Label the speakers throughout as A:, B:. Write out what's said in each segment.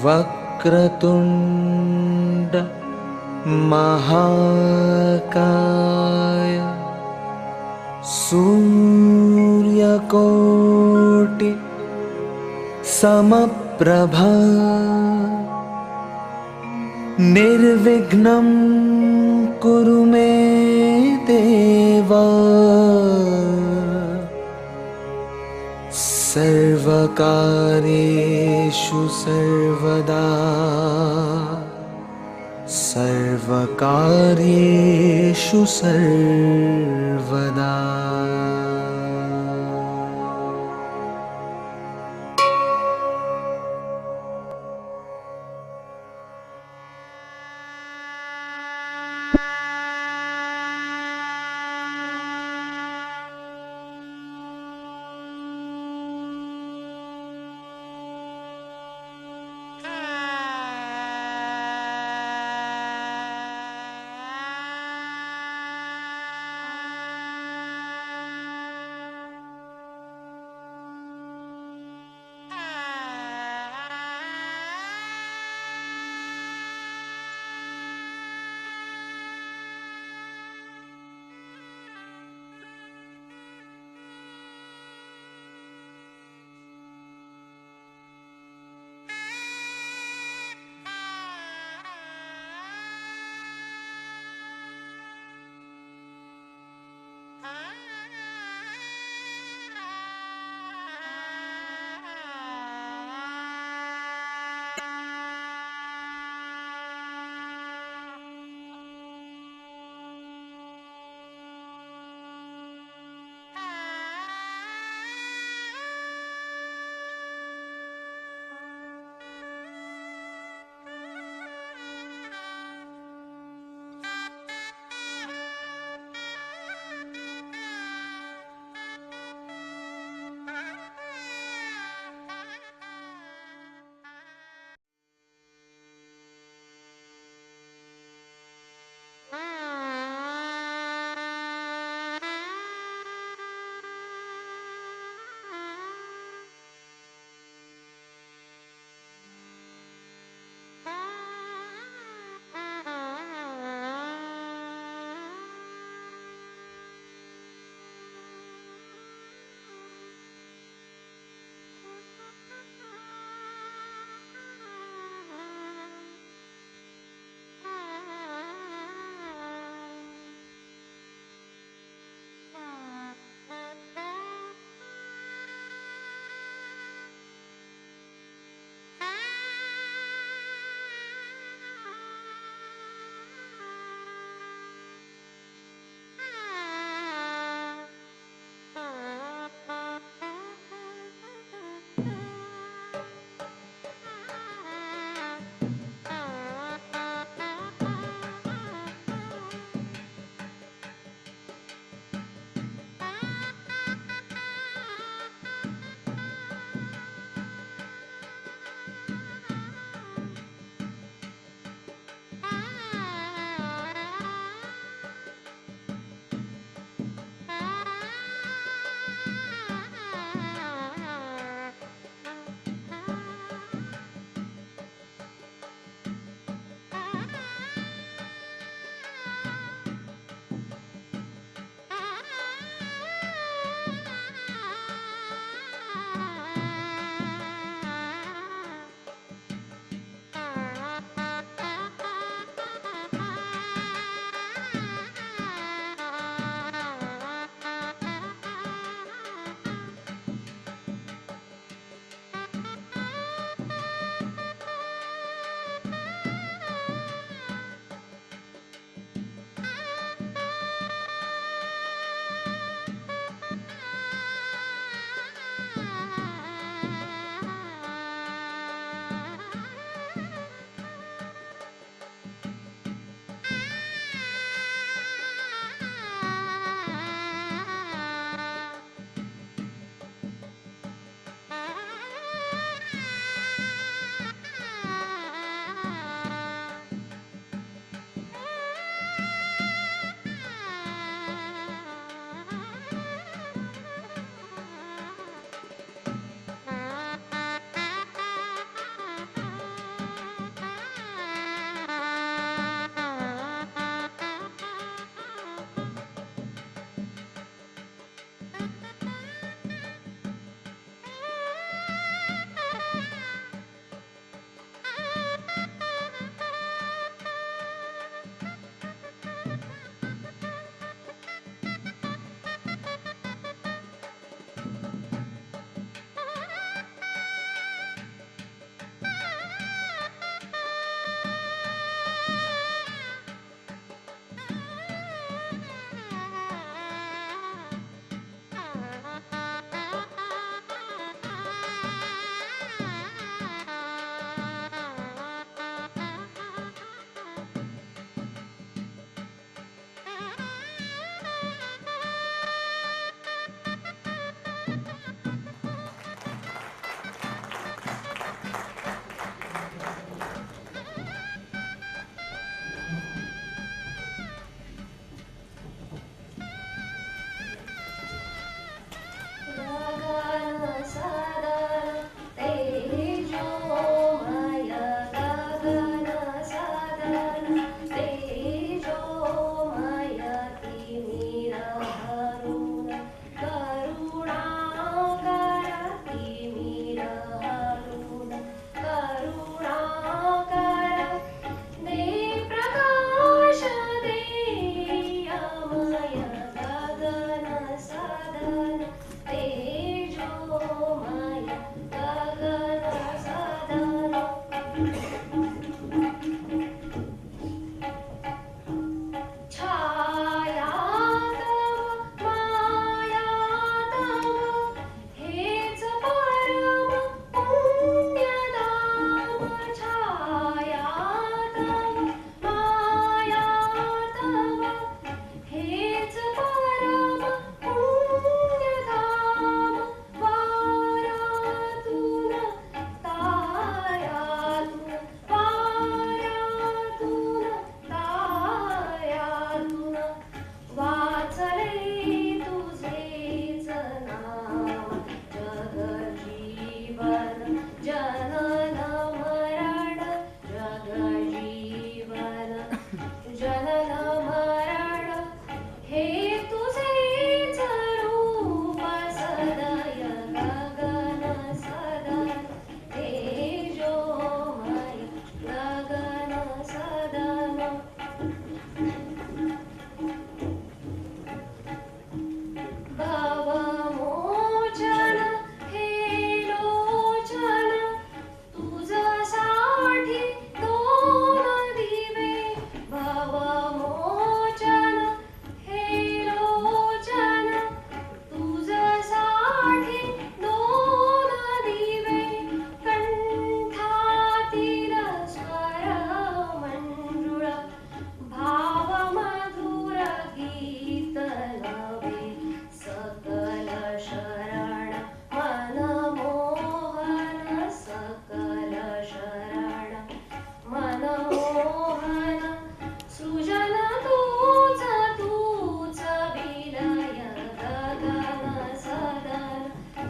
A: वक्रतुण्ड महाकाय सूर्यकोटि समप्रभा निर्विघ्नं कुरु मे देव सर्वकार्येषु सर्वदा सर्वकार्येषु सर्वदा।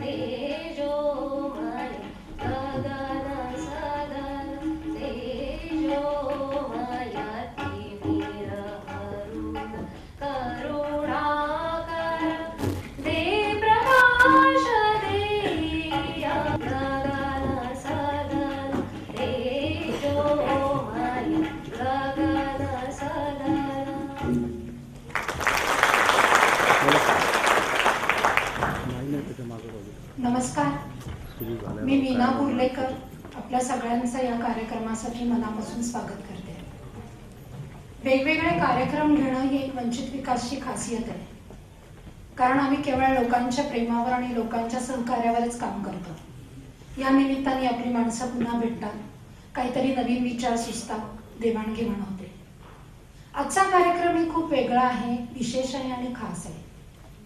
B: तेजोमय गगन सदन तेजोमय तिमिर अरुण करुणाकर दे प्रकाश देया गगन सदन तेजोमय गगन सदन.
C: नमस्कार, मी मीना बुर्लेकर आपल्या सगळ्यांचं या कार्यक्रमासाठी मनापासून स्वागत करते. वेगवेगळे कार्यक्रम घेणं ही एक वंचित विकासची खासियत आहे, कारण आम्ही केवळ लोकांच्या प्रेमावर आणि लोकांच्या सहकार्यावरच काम करतो. या निमित्ताने आपली माणसं पुन्हा भेटतात, काहीतरी नवीन विचार सुचतात, देवाणघेवाण होते. आजचा कार्यक्रम ही खूप वेगळा आहे, विशेष आहे आणि खास आहे.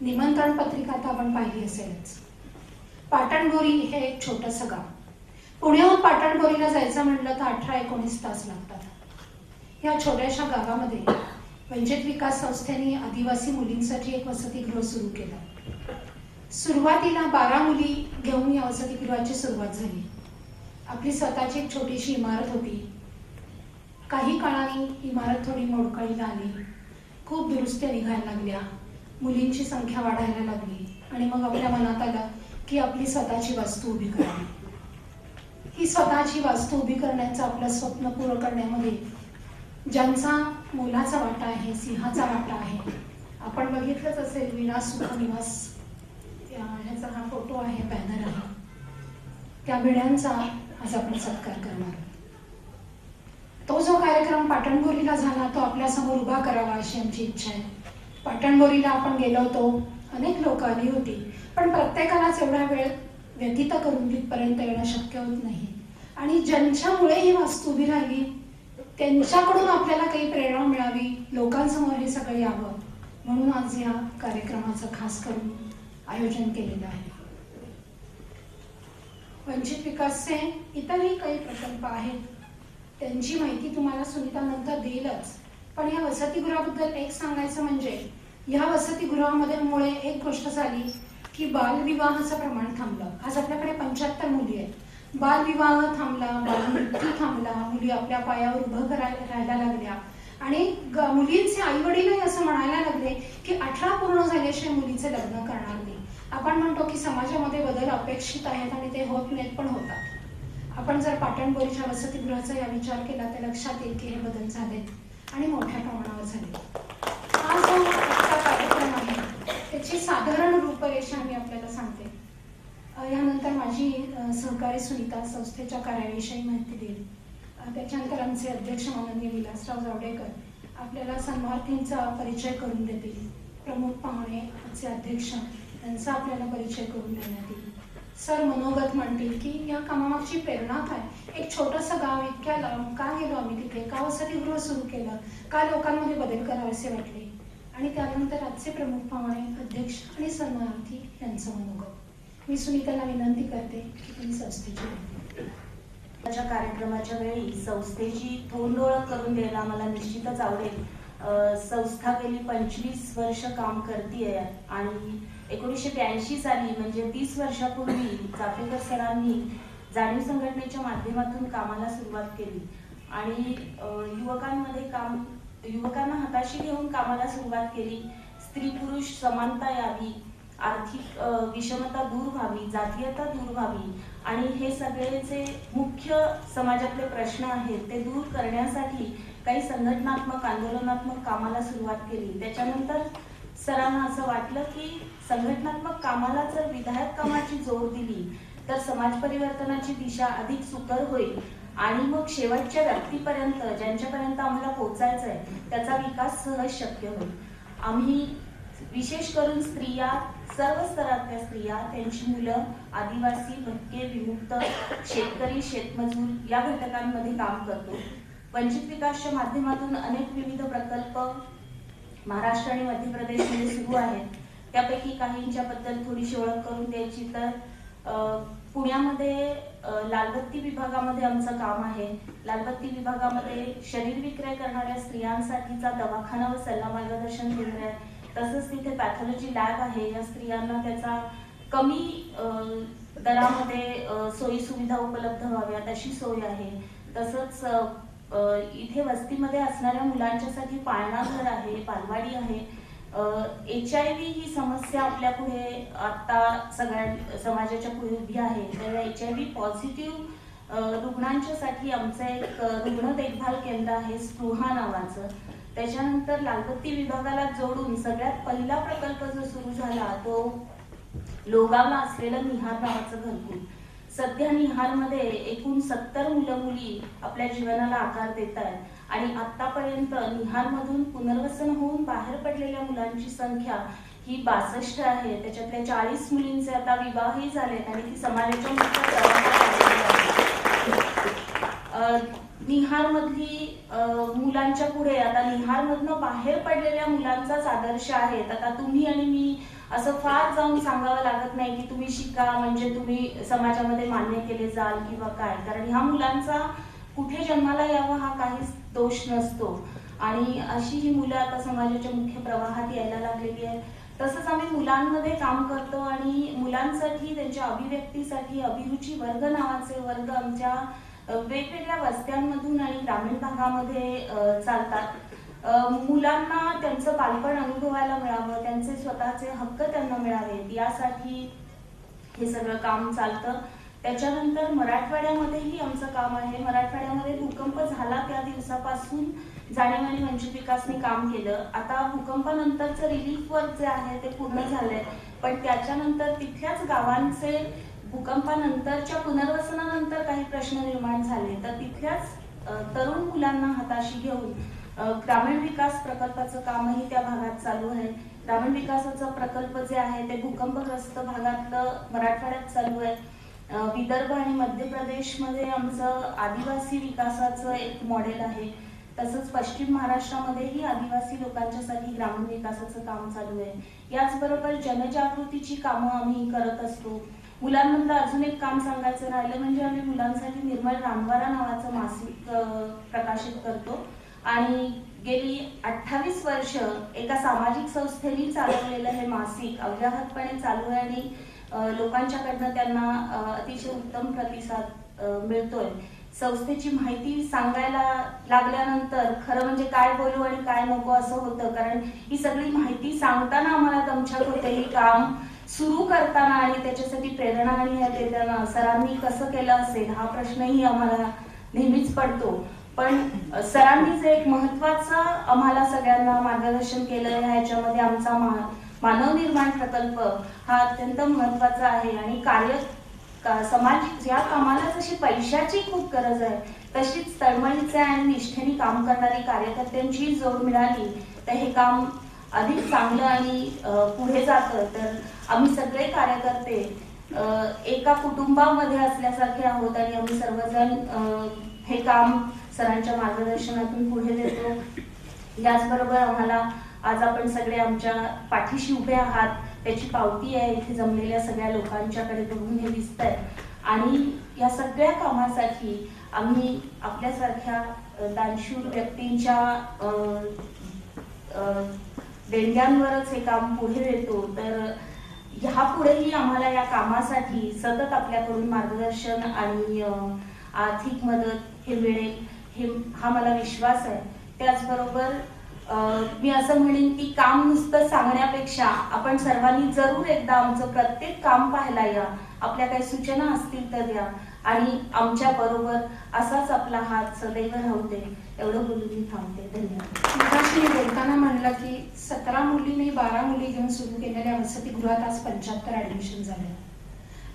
C: निमंत्रण पत्रिका तर आपण पाहिली असेलच. पाटणबोरी हे एक छोटंसं गाव. पुण्याहून पाटणबोरीला जायचं म्हटलं तर 18-19 तास लागतात. या छोट्याशा गावामध्ये वंचित विकास संस्थेने आदिवासी मुलींसाठी एक वसतिगृह सुरू केलं. सुरुवातीला 12 मुली घेऊन या वसतिगृहाची सुरुवात झाली. आपली स्वतःची एक छोटीशी इमारत होती. काही काळाने इमारत थोडी मोडकळीला आली, खूप दुरुस्त्या निघायला लागल्या, मुलींची संख्या वाढायला लागली आणि मग आपल्या मनात आलं की आपली स्वतःची वास्तू उभी करावी. ही स्वतःची वास्तू उभी करण्याचं आपलं स्वप्न पूर्ण करण्यामध्ये ज्यांचा मोलाचा वाटा आहे, सिंहाचा वाटा आहे, आपण बघितलंच असेल विना सुख निवास ह्याचा हा फोटो आहे, बॅनर आहे. त्या भिड्यांचा आज आपण सत्कार करणार. तो जो कार्यक्रम पाटणबोरीला झाला तो आपल्या समोर उभा करावा अशी आमची इच्छा आहे. पाटणबोरीला आपण गेलो होतो, अनेक लोक आली होती, पण प्रत्येकालाच एवढा वेळ व्यतीत करून तिथपर्यंत येणं शक्य होत नाही. आणि ज्यांच्यामुळे ही वास्तू उभी राहिली त्यांच्याकडून आपल्याला काही प्रेरणा मिळावी, लोकांसमोर हे सगळं यावं, म्हणून आज या कार्यक्रमाचं खास करून आयोजन केलेलं आहे. वंचित विकासचे इतरही काही प्रकल्प आहेत, त्यांची माहिती तुम्हाला सुनीता नंतर देईलच. पण या वसतिगृहाबद्दल एक सांगायचं म्हणजे या वसतिगृहामध्ये मुळे एक गोष्ट झाली की बालविवाहाचं प्रमाण थांबलं. आज आपल्याकडे 75 मुली आहेत. बालविवाह थांबला, बालमृत्यू थांबला, मुली आपल्या पायावर उभं राहायला लागल्या आणि मुलींचे आई वडीलही असं म्हणायला लागले की 18 पूर्ण झाल्याशिवाय मुलीचे लग्न करणार नाही. आपण म्हणतो की समाजामध्ये बदल अपेक्षित आहेत आणि ते होत नाहीत, पण होतात. आपण जर पाटणबोरीच्या वसतिगृहाचा या विचार केला तर लक्षात येईल की हे बदल झालेत आणि मोठ्या प्रमाणावर झाले. हा जो आजचा कार्यक्रम आहे त्याची साधारण रूपरेषा मी आपल्याला सांगते. यानंतर माझी सहकारी सुनीता संस्थेच्या कार्याविषयी माहिती देईल. त्याच्यानंतर आमचे अध्यक्ष माननीय विलासराव जावडेकर आपल्याला सन्मार्थींचा परिचय करून देतील. प्रमुख पाहुणे आमचे अध्यक्ष यांचा आपल्याला परिचय करून देण्यात येईल. सर मनोगत म्हणतील की या कामामागची प्रेरणा काय, एक छोटंसं गाव, इतक्या लांब का गेलो आम्ही तिथे, का वसतिगृह सुरू केलं, का लोकांमध्ये बदल करावेसे वाटले, आणि त्यानंतर आजचे प्रमुख पाहुणे अध्यक्ष आणि सन्मानार्थी यांचं मनोगत. मी सुनीताला विनंती करते की तुम्ही संस्थेची
D: कार्यक्रमाच्या वेळी संस्थेची तोंड ओळख करून द्यायला मला निश्चितच आवडेल. संस्था गेली 25 वर्ष काम करते आणि 1982 साली म्हणजे 30 वर्षापूर्वी चाफेकर सरांनी जाणीव संघटनेच्या माध्यमातून कामाला सुरुवात केली आणि युवकांना हाताशी घेऊन कामाला सुरुवात केली. स्त्री पुरुष समानता यावी, आर्थिक विषमता दूर व्हावी, जातीयता दूर व्हावी आणि हे सगळेचे मुख्य समाजातले प्रश्न आहेत ते दूर करण्यासाठी काही संघटनात्मक आंदोलनात्मक कामाला सुरुवात केली. त्याच्यानंतर सरांना असं वाटलं की संघटनात्मक कामाला जर विधायक कामाची जोड दिली तर समाज परिवर्तनाची दिशा अधिक सुकर होईल आणि मग शेवटच्या व्यक्तीपर्यंत ज्यांच्यापर्यंत आम्हाला पोहोचायचं आहे त्याचा विकास सहज शक्य होईल. आम्ही विशेष करून स्त्रिया, सर्व स्तरातल्या स्त्रिया, त्यांची मुलं, आदिवासी, भटके, विमुक्त, शेतकरी, शेतमजूर या घटकांमध्ये काम करतो. वंचित विकासच्या माध्यमातून अनेक विविध प्रकल्प महाराष्ट्र आणि मध्य प्रदेशमध्ये सुरू आहेत. त्यापैकी काहींच्याबद्दल थोडीशी ओळख करून द्यायची तर पुण्यामध्ये लालबत्ती विभागामध्ये आमचं काम आहे. लालबत्ती विभागामध्ये शरीर विक्रय करणाऱ्या स्त्रियांसाठीचा दवाखाना व सल्ला मार्गदर्शन केंद्र आहे. तसंच तिथे पॅथॉलॉजी लॅब आहे. या स्त्रियांना त्याचा कमी दरामध्ये सोयी सुविधा उपलब्ध व्हाव्यात अशी सोय आहे. तसंच इथे वस्तीमध्ये असणाऱ्या मुलांच्यासाठी पाळणाघर आहे, बालवाडी आहे. HIV ही समस्या आपल्या पुढे आता सगळ्या समाजाच्या पुढे उभी आहे. तर HIV पॉझिटिव्ह रुग्णांच्यासाठी आमचं एक रुग्ण देखभाल केंद्र आहे स्पृहा नावाचं. त्याच्यानंतर लालबत्ती विभागाला जोडून सगळ्यात पहिला प्रकल्प जो सुरू झाला तो लोगावला असलेलं निहार नावाचं घरकुल. सध्या निहारमध्ये एकूण 70 मुलं मुली आपल्या जीवनाला आकार देत आहेत आणि आतापर्यंत निहारमधून पुनर्वसन होऊन बाहेर पडलेल्या मुलांची संख्या ही 62 आहे. त्याच्यातल्या 40 मुलींचे आता विवाहही झालेत आणि ती समाजाच्या मुख्य निहारमधली मुलांच्या पुढे आता निहारमधनं बाहेर पडलेल्या मुलांचाच आदर्श आहेत. आता तुम्ही आणि मी असं फार जाऊन सांगावं लागत नाही की तुम्ही शिका म्हणजे तुम्ही समाजामध्ये मान्य केले जाल किंवा काय, कारण ह्या मुलांचा कुठे जन्माला यावा हा काहीच दोष नसतो आणि अशी ही मुलं आता समाजाच्या मुख्य प्रवाहात यायला लागलेली आहेत. तसंच आम्ही मुलांमध्ये काम करतो आणि मुलांसाठी त्यांच्या अभिव्यक्तीसाठी अभिरुची वर्ग नावाचे वर्ग आमच्या वेगवेगळ्या वस्त्यांमधून आणि ग्रामीण भागामध्ये चालतात. मुलांना त्यांचं बालपण अनुभवायला मिळावं, त्यांचे स्वतःचे हक्क त्यांना मिळावेत यासाठी हे सगळं काम चालतं. त्याच्यानंतर मराठवाड्यामध्येही आमचं काम आहे. मराठवाड्यामध्ये भूकंप झाला त्या दिवसापासून जाणीव आणि वंचित विकासने काम केलं. आता भूकंपानंतरचं रिलीफ वर्क जे आहे ते पूर्ण झालंय, पण त्याच्यानंतर तिथल्याच गावांचे भूकंपानंतरच्या पुनर्वसनानंतर काही प्रश्न निर्माण झाले, तर तिथल्याच तरुण मुलांना हाताशी घेऊन ग्रामीण विकास प्रकल्पाचं कामही त्या भागात चालू आहे. ग्रामीण विकासाचा प्रकल्प जे आहे ते भूकंपग्रस्त भागातलं मराठवाड्यात चालू आहे. विदर्भ आणि मध्य प्रदेशमध्ये आमचं आदिवासी विकासाचं एक मॉडेल आहे. तसंच पश्चिम महाराष्ट्रामध्येही आदिवासी लोकांच्यासाठी ग्रामीण विकासाचं काम चालू आहे. याचबरोबर जनजागृतीची कामं आम्ही करत असतो. मुलांमधलं अजून एक काम सांगायचं राहिलं म्हणजे आम्ही मुलांसाठी निर्मळ रानवारा नावाचं मासिक प्रकाशित करतो आणि गेली 28 वर्ष एका सामाजिक संस्थेने चालवलेलं हे मासिक अव्याहतपणे चालू आहे आणि लोकांच्याकडनं त्यांना अतिशय उत्तम प्रतिसाद मिळतोय. संस्थेची माहिती सांगायला लागल्यानंतर खरं म्हणजे काय बोलू आणि काय नको असं होतं, कारण ही सगळी माहिती सांगताना आम्हाला दमछाक होते. हे काम सुरू करताना आणि त्याच्यासाठी प्रेरणा आणि देताना सरांनी कसं केलं असेल हा प्रश्नही आम्हाला नेहमीच पडतो. पण सरांनी जे एक महत्वाचं आम्हाला सगळ्यांना मार्गदर्शन केलं ह्याच्यामध्ये आमचा मानव निर्माण प्रकल्प हा अत्यंत महत्वाचा आहे आणि समाज या कामाला जशी पैशाची खूप गरज आहे तशीच तळमळीचे आणि निष्ठेने काम करणारी कार्यकर्त्यांची जोड मिळाली तर हे काम अधिक चांगलं आणि पुढे जातं. तर आम्ही सगळे कार्यकर्ते एका कुटुंबामध्ये असल्यासारखे आहोत आणि आम्ही सर्वजण हे काम सरांच्या मार्गदर्शनातून पुढे देतो. याचबरोबर आम्हाला आज आपण सगळे आमच्या पाठीशी उभे आहात त्याची पावती आहे. इथे जमलेल्या सगळ्या लोकांच्याकडे बघून हे दिसतंय आणि या सगळ्या कामासाठी आम्ही आपल्यासारख्या दानशूर व्यक्तींच्या देणग्यांवरच हे काम पुढे देतो. तर ह्या पुढेही आम्हाला या कामासाठी सतत आपल्याकडून मार्गदर्शन आणि आर्थिक मदत हे मिळेल हा मला विश्वास आहे. त्याचबरोबर मी असं म्हणेन की काम नुसतं सांगण्यापेक्षा आपण सर्वांनी जरूर एकदा आमचं प्रत्येक काम पाहायला या. आपल्या काही सूचना असतील तर द्या आणि आमच्या बरोबर असाच आपला हात सदैव राहू दे. एवढं बोलून मी थांबते. धन्यवाद.
C: मगाशी बोलताना म्हणलं की 17 मुली नाही 12 मुली घेऊन सुरू केलेल्या वसतिगृहात आज 75 ऍडमिशन झाले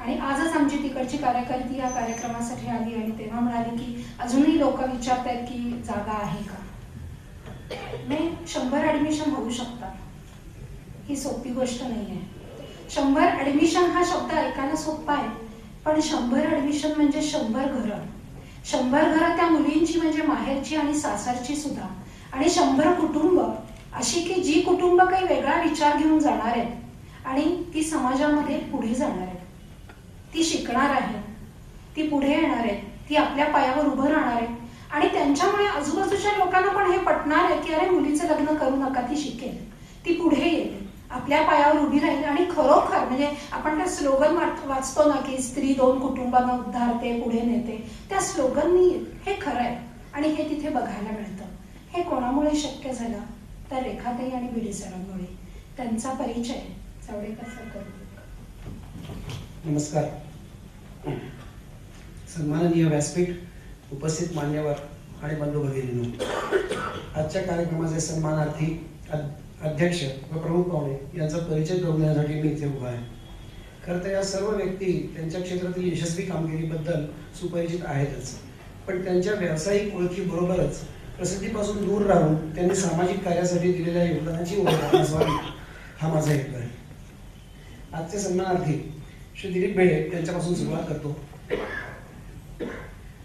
C: आणि आजच आमची तिकडची कार्यकर्ती या कार्यक्रमासाठी आली आणि तेव्हा म्हणाली की अजूनही लोक विचारतायत की जागा आहे का. नाही, 100 ऍडमिशन होऊ शकतात. ही सोपी गोष्ट नाहीये. 100 ऍडमिशन हा शब्द ऐकायला सोपा आहे, पण 100 ऍडमिशन म्हणजे 100 घरं. 100 घरं त्या मुलींची म्हणजे माहेरची आणि सासरची सुद्धा आणि 100 कुटुंब अशी की जी कुटुंब काही वेगळा विचार घेऊन जाणार आहेत आणि ती समाजामध्ये पुढे जाणार आहेत, ती शिकणार आहे, ती पुढे येणार आहेत, ती आपल्या पायावर उभं राहणार आहे आणि त्यांच्यामुळे आजूबाजूच्या लोकांना पण हे पटणार आहे की अरे मुलीचं लग्न करू नका, ती शिकेल, ती पुढे येईल आपल्या पायावर उभी राहील आणि खरोखर म्हणजे आपण त्या स्लोगन वाचतो ना की स्त्री 2 कुटुंबांना उद्धारते पुढे नेते, त्या स्लोगननी हे खरं आहे आणि हे तिथे बघायला मिळतं. हे कोणामुळे शक्य झालं तर रेखाताई आणि भिडे सरांमुळे. त्यांचा परिचय चावडेकर सर करू.
E: नमस्कार. सन्माननीय व्यासपीठ, उपस्थित मान्यवर आणि बंधू भगिनींनो, आजच्या कार्यक्रमाचे सन्मानार्थी अध्यक्ष व प्रमुख पाहुणे यांचा परिचय करून देण्यासाठी मी इथे उभा आहे. खरं तर या सर्व व्यक्ती त्यांच्या क्षेत्रातील यशस्वी कामगिरीबद्दल सुपरिचित आहेतच, पण त्यांच्या व्यावसायिक ओळखीबरोबरच प्रसिद्धीपासून दूर राहून त्यांनी सामाजिक कार्यासाठी दिलेल्या योगदानाची ओळख असावी हा माझा हेतू आहे. आजचे सन्मानार्थी श्री दिलीप भिडे यांच्यापासून सुरुवात करतो.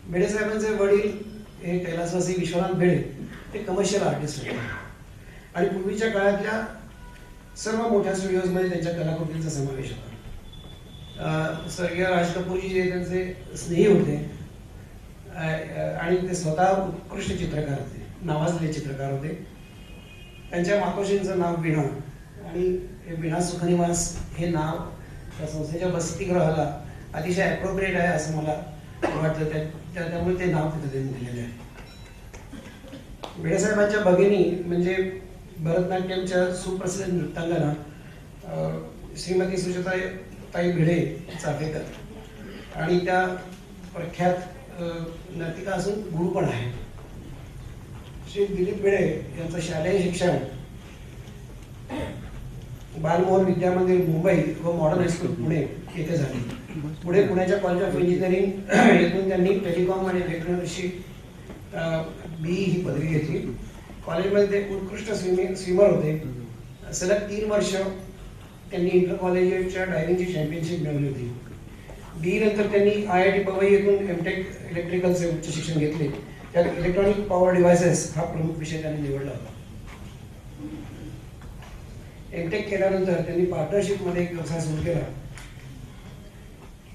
E: भिडे साहेबांचे वडील हे कैलासवासी विश्वनाथ भिडे ते कमर्शियल आर्टिस्ट होते आणि पूर्वीच्या काळातल्या सर्व मोठ्या स्टुडिओजमध्ये त्यांच्या कलाकृतींचा समावेश होता. स्वर्गीय राज कपूरजी जे त्यांचे स्नेही होते आणि ते स्वतः उत्कृष्ट चित्रकार होते, नावाजलेले चित्रकार होते. त्यांच्या मातोश्रींचं नाव वीणा आणि वीणा सुखनिवास हे नाव त्या संस्थेच्या वसतिगृहाला अतिशय ॲप्रोप्रिएट आहे असं मला वाटतं. त्यामुळे ते नाव तिथे त्यांनी दिलेले आहे. भिडेसाहेबांच्या भगिनी म्हणजे भरतनाट्यमच्या सुप्रसिद्ध नृत्यांगना श्रीमती सुजाताताई भिडे चाफेकर आणि त्या प्रख्यात नर्तिका असून गुरु पण आहे. श्री दिलीप भिडे यांचं शालेय शिक्षण बालमोहन विद्यामंदिर मुंबई व मॉडर्न हायस्कूल पुणे येथे झाले. पुढे पुण्याच्या कॉलेज ऑफ इंजिनिअरिंग येथून त्यांनी टेलिकॉम आणि इलेक्ट्रॉनिक्सची BE ही पदवी घेतली. कॉलेजमध्ये ते उत्कृष्ट स्विमर होते. सलग 3 वर्ष त्यांनी इंटर कॉलेजच्या डायव्हिंगची चॅम्पियनशिप मिळवली होती. BE नंतर त्यांनी IIT पवई येथून एमटेक इलेक्ट्रिकलचे उच्च शिक्षण घेतले. त्यात इलेक्ट्रॉनिक पॉवर डिव्हायसेस हा प्रमुख विषय त्यांनी निवडला होता. एमटेक केल्यानंतर त्यांनी पार्टनरशिपमध्ये एक व्यवसाय सुरू केला.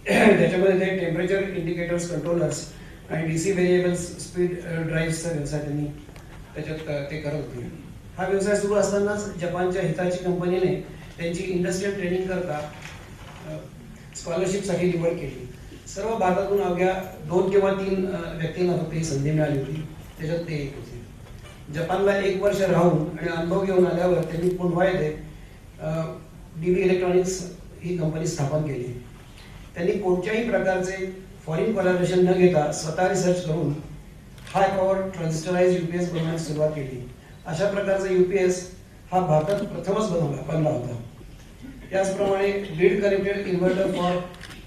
E: त्याच्यामध्ये ते टेम्परेचर इंडिकेटर्स कंट्रोलर्स आणि DC व्हेरिएबल्स स्पीड ड्राईव्हचा व्यवसाय त्यांनी त्याच्यात ते करत होते. हा व्यवसाय सुरू असतानाच जपानच्या हिताची कंपनीने त्यांची इंडस्ट्रियल ट्रेनिंग करता स्कॉलरशिपसाठी निवड केली. सर्व भारतातून अवघ्या 2 किंवा 3 व्यक्तींना फक्त ही संधी मिळाली होती, त्याच्यात ते एक होते. जपानला 1 वर्ष राहून आणि अनुभव घेऊन आल्यावर त्यांनी पुन्हा येथे DB इलेक्ट्रॉनिक्स ही कंपनी स्थापन केली. त्यांनी कोणत्याही प्रकारचे फॉरेन कोलॅबोरेशन न घेता स्वतः रिसर्च करून हाय पॉवर ट्रान्झिस्टराइज UPS बनवण्यास सुरुवात केली. अशा प्रकारचा UPS हा भारतात प्रथमच बनला होता. त्याचप्रमाणे grid connected inverter for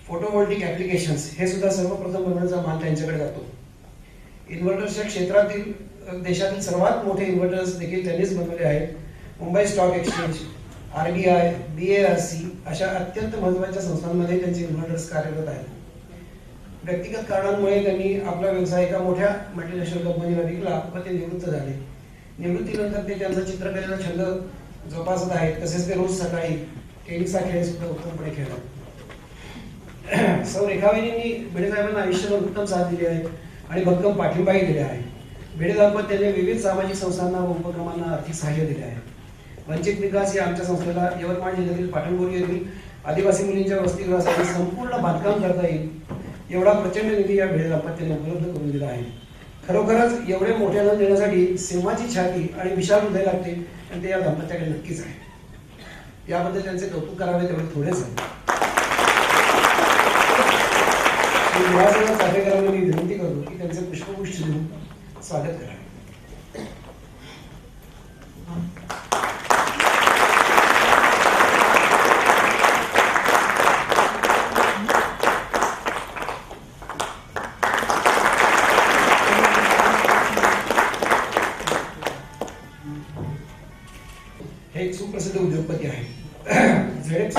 E: photovoltaic applications हे सुद्धा सर्वप्रथम बनवण्याचा मान त्यांच्याकडे जातो. इन्व्हर्टर्सच्या क्षेत्रातील देशातील सर्वात मोठे इन्व्हर्टर्स देखील त्यांनीच बनवले आहेत. Mumbai stock exchange, RBI, BARC अशा अत्यंत महत्त्वाच्या संस्थांमध्ये त्यांचे इन्व्हर्टर्स कार्यरत आहेत. व्यक्तिगत कारणांमुळे त्यांनी आपला व्यवसाय एका मोठ्या मल्टीनॅशनल कंपनीला विकला व ते निवृत्त झाले. निवृत्तीनंतर ते त्यांचा चित्रकलेचा छंद जोपासत आहेत. तसेच ते रोज सकाळी टेनिस हा खेळ सुद्धा उत्तमपणे खेळतात. सौ रेखावाहिनींनी भिडे साहेबांना आयुष्यभर उत्तम साथ दिली आहे आणि भक्कम पाठिंबाही दिले आहे. भिडे दाम्पत्याने विविध सामाजिक संस्थांना व उपक्रमांना आर्थिक सहाय्य दिले आहे. वंचित विकास या आमच्या संस्थेला यवतमाळ जिल्ह्यातील पाटणबोरी येथील आदिवासी मुलींच्या वसतिगृहासाठी संपूर्ण बांधकाम करता येईल एवढा प्रचंड निधी या भिडे दाम्पत्याने उपलब्ध करून दिला आहे. खरोखरच एवढे मोठे धन देण्यासाठी सिंहाची छाती आणि विशाल हृदय लागते आणि ते या दाम्पत्याकडे नक्कीच आहे. याबद्दल त्यांचे कौतुक करावे तेवढे थोडेच आहे. चाफेकरांना मी विनंती करतो की त्यांचे पुष्पगुच्छ देऊन स्वागत करावे. हे एक सुप्रसिद्ध उद्योगपती आहे. ZF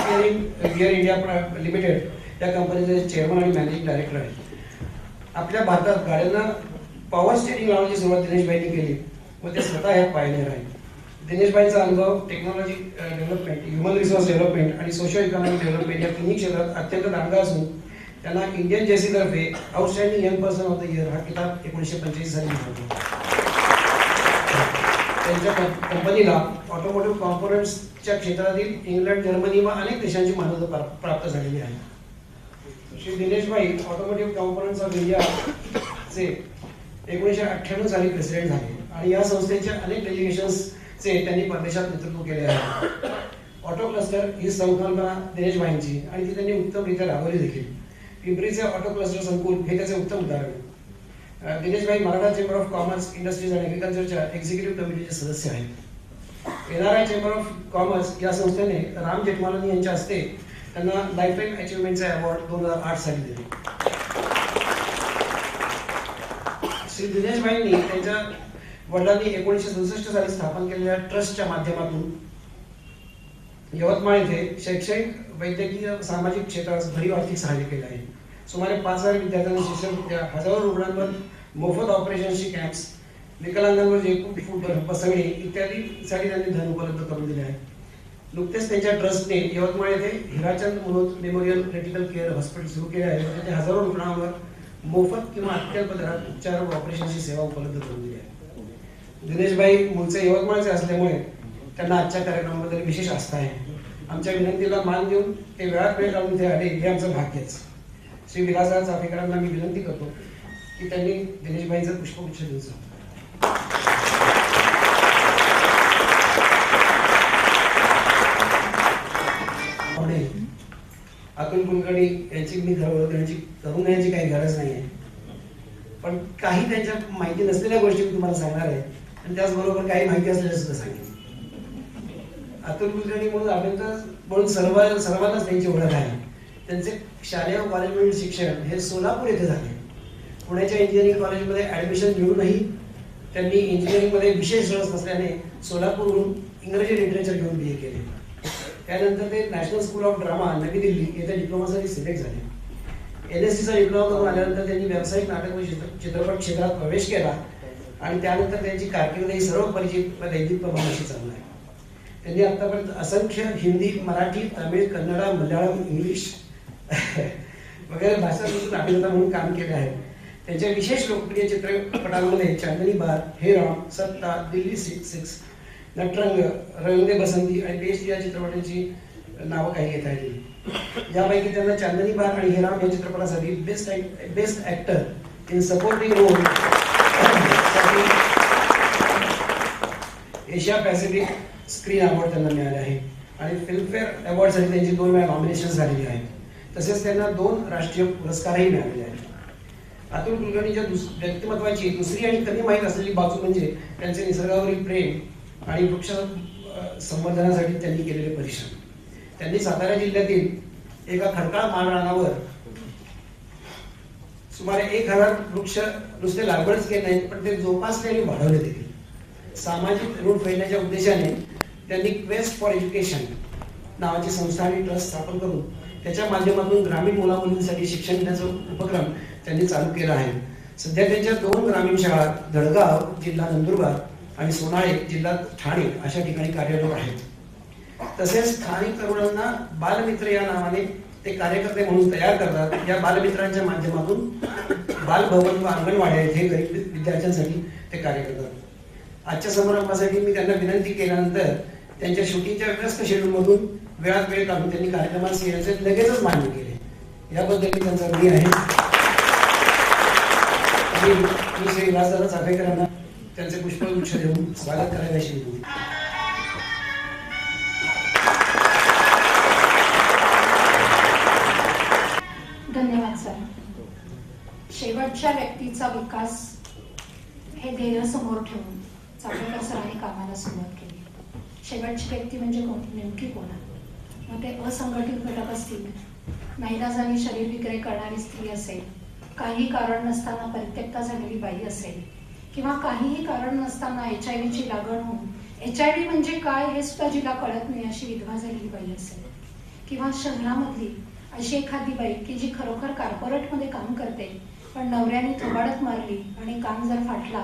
E: गिअर इंडिया लिमिटेड या कंपनीचे चेअरमन आणि मॅनेजिंग डायरेक्टर आहेत. आपल्या भारतात गाड्यांना पॉवर स्टेरिंग लावण्याची सुरुवात दिनेशभाईंनी केली व ते स्वतः यात पायनियर आहेत. दिनेशभाईंचा अनुभव technology development, human resource development आणि सोशो इकॉनॉमिक डेव्हलपमेंट या तिन्ही क्षेत्रात अत्यंत दांडगा असून त्यांना इंडियन JC तर्फे outstanding young person of the year हा किताब 1985 साली मिळाला. त्यांच्या कंपनीला ऑटोमोटिव्ह कॉम्पोनंट्सच्या क्षेत्रातील इंग्लंड, जर्मनी व अनेक देशांची मान्यता प्राप्त झालेली आहे. श्री दिनेश भाई ऑटोमोटिव्ह कॉम्पोनंट्स ऑफ इंडियाचे 1998 साली प्रेसिडेंट झाले आणि या संस्थेच्या अनेक डेलिगेशन्सचे त्यांनी परदेशात नेतृत्व केले आहे. ऑटो क्लस्टर ही संकल्पना दिनेश भाईंची आणि ती त्यांनी उत्तमरित्या राबवली देखील. पिंपरीचे ऑटो क्लस्टर संकुल हे त्याचे उत्तम उदाहरण. दिनेश भाई Maratha chamber of commerce, industries and ॲग्रिकल्चरच्या एक्झिक्युटिव्ह कमिटीचे सदस्य आहेत. NRI चेंबर ऑफ कॉमर्स या संस्थेने राम जेठमलानी यांच्या हस्ते त्यांना लाईफ टाईम अचिव्हमेंटचा अवॉर्ड 2008 साली दिले. श्री दिनेश भाईंनी त्यांच्या वडिलांनी 1967 साली स्थापन केलेल्या ट्रस्टच्या माध्यमातून यवतमाळ येथे शैक्षणिक, वैद्यकीय, सामाजिक क्षेत्रात भरीव आर्थिक सहाय्य केले आहे. सुमारे 5,000 विद्यार्थ्यांना शिक्षण, हजारो रुग्णांवर मोफत ऑपरेशनची कॅम्प्स, विकलांगांवर जयपूर फूड बसवणे इत्यादीसाठी त्यांनी धन उपलब्ध करून दिले आहे. नुकतेच त्यांच्या ट्रस्टने यवतमाळ येथे Hirachand Manoj memorial critical care hospital सुरू केले आहे. तिथे हजारो रुग्णांवर मोफत किंवा अत्यल्प दरात उपचार व ऑपरेशनची सेवा उपलब्ध करून दिली आहे. दिनेश भाई मूळचे यवतमाळचे असल्यामुळे त्यांना आजच्या कार्यक्रमाबद्दल विशेष आस्था आहे. आमच्या विनंतीला मान देऊन ते वेळात वेळ काढून इथे आले हे आमचं भाग्यच. श्री विलासराव चाफेकरांना मी विनंती करतो की त्यांनी दिनेश भाईंचं पुष्पगुच्छ द्यायचं. अतुल कुलकर्णी यांची मी करून याची काही गरज नाही आहे, पण काही त्यांच्या माहिती नसलेल्या गोष्टी मी तुम्हाला सांगणार आहे आणि त्याचबरोबर काही माहिती असलेल्या सुद्धा सांगेन. अतुल कुलकर्णी म्हणून अभियंता म्हणून सर्वांनाच त्यांची ओळख आहे. त्यांचे शालेय व कॉलेजमधील शिक्षण हे सोलापूर येथे झाले. पुण्याच्या इंजिनिअरिंग कॉलेजमध्ये ॲडमिशन घेऊनही त्यांनी इंजिनिअरिंगमध्ये विशेष रस असल्याने सोलापूरहून इंग्रजी लिटरेचर घेऊन BA केले. त्यानंतर ते नॅशनल स्कूल ऑफ ड्रामा नवी दिल्ली येथे डिप्लोमासाठी सिलेक्ट झाले. LSCचा डिप्लोमा करून आल्यानंतर त्यांनी व्यावसायिक नाटक व चित्रपट क्षेत्रात प्रवेश केला आणि त्यानंतर त्यांची कारकीर्द ही सर्व परिचित व दैदिप्यमानाशी चालू आहे. त्यांनी आतापर्यंत असंख्य हिंदी, मराठी, तमिळ, कन्नडा, मल्याळम, इंग्लिश वगैरे भाषांतून अभिनेता म्हणून काम केले आहे. त्यांच्या विशेष लोकप्रिय चित्रपटांमध्ये चांदनी बार, हे राम, सत्ता, दिल्ली 6, नटरंग, रंग दे बसंती आणि बेस्ट या चित्रपटांची नावं काही घेता येतील. यापैकी त्यांना चांदनी बार आणि हे राम या चित्रपटासाठी best actor in supporting role Asia Pacific screen award त्यांना मिळाले आहे आणि फिल्मफेअर अवॉर्डसाठी त्यांची 2 वेळा नॉमिनेशन झालेली आहेत. तसेच त्यांना 2 राष्ट्रीय पुरस्कारही मिळालेले आहेत. अतुल कुलकर्णीच्या व्यक्तिमत्वाची दुसरी आणि कमी माहीत असलेली बाजू म्हणजे त्यांचे निसर्गावरील प्रेम आणि वृक्ष संवर्धनासाठी त्यांनी केलेले परिश्रम. त्यांनी सातारा जिल्ह्यातील एका खडकाळ माळरानावर सुमारे 1000 वृक्ष नुसते लागवडच केले नाहीत, पण ते जोपासले आणि वाढवले देखील. सामाजिक ऋण फेडण्याच्या उद्देशाने त्यांनी क्वेस्ट फॉर एज्युकेशन नावाची संस्था आणि ट्रस्ट स्थापन करून त्याच्या माध्यमातून ग्रामीण मुलामुलींसाठी शिक्षण देण्याचा उपक्रम त्यांनी चालू केला आहे. सध्या त्यांच्या 2 ग्रामीण शाळा धडगाव जिल्हा नंदुरबार आणि सोनाळे जिल्हा ठाणे अशा ठिकाणी कार्यरत आहेत. तसेच स्थानिक तरुणांना बालमित्र या नावाने ते कार्यकर्ते म्हणून तयार करतात. या बालमित्रांच्या माध्यमातून बालभवन व अंगणवाड्या येथे गरीब विद्यार्थ्यांसाठी ते कार्य करतात. आजच्या समारंभासाठी मी त्यांना विनंती केल्यानंतर त्यांच्या शूटिंगच्या व्यस्त शेड्यूलमधून वेळात वेळ काढून त्यांनी कार्यक्रमात यायचे लगेचच मान्य केले. याबद्दल मी त्यांचा ऋणी आहे. मी श्री विलासराव चाफेकरांना त्यांचे पुष्पगुच्छ देऊन स्वागत करायला शिकलो.
C: धन्यवाद सर. शेवटच्या व्यक्तीचा विकास हे ध्येय समोर ठेवून चाफेकर सरांनी कामाला सुरुवात केली. शेवटची व्यक्ती म्हणजे कोण, नेमकी कोण? मग ते असंघटित घटक असतील, नाईलाजाने शरीर विक्रय करणारी स्त्री असेल, काही कारण नसताना परित्यक्ता झालेली बाई असेल, किंवा काहीही कारण नसताना HIV ची लागण होऊन HIV म्हणजे काय हे सुद्धा जिला कळत नाही अशी विधवा झालेली बाई असेल, किंवा शहरामधली अशी एखादी बाई की जी खरोखर कॉर्पोरेटमध्ये काम करते पण नवऱ्याने थोबाडत मारली आणि काम जर फाटला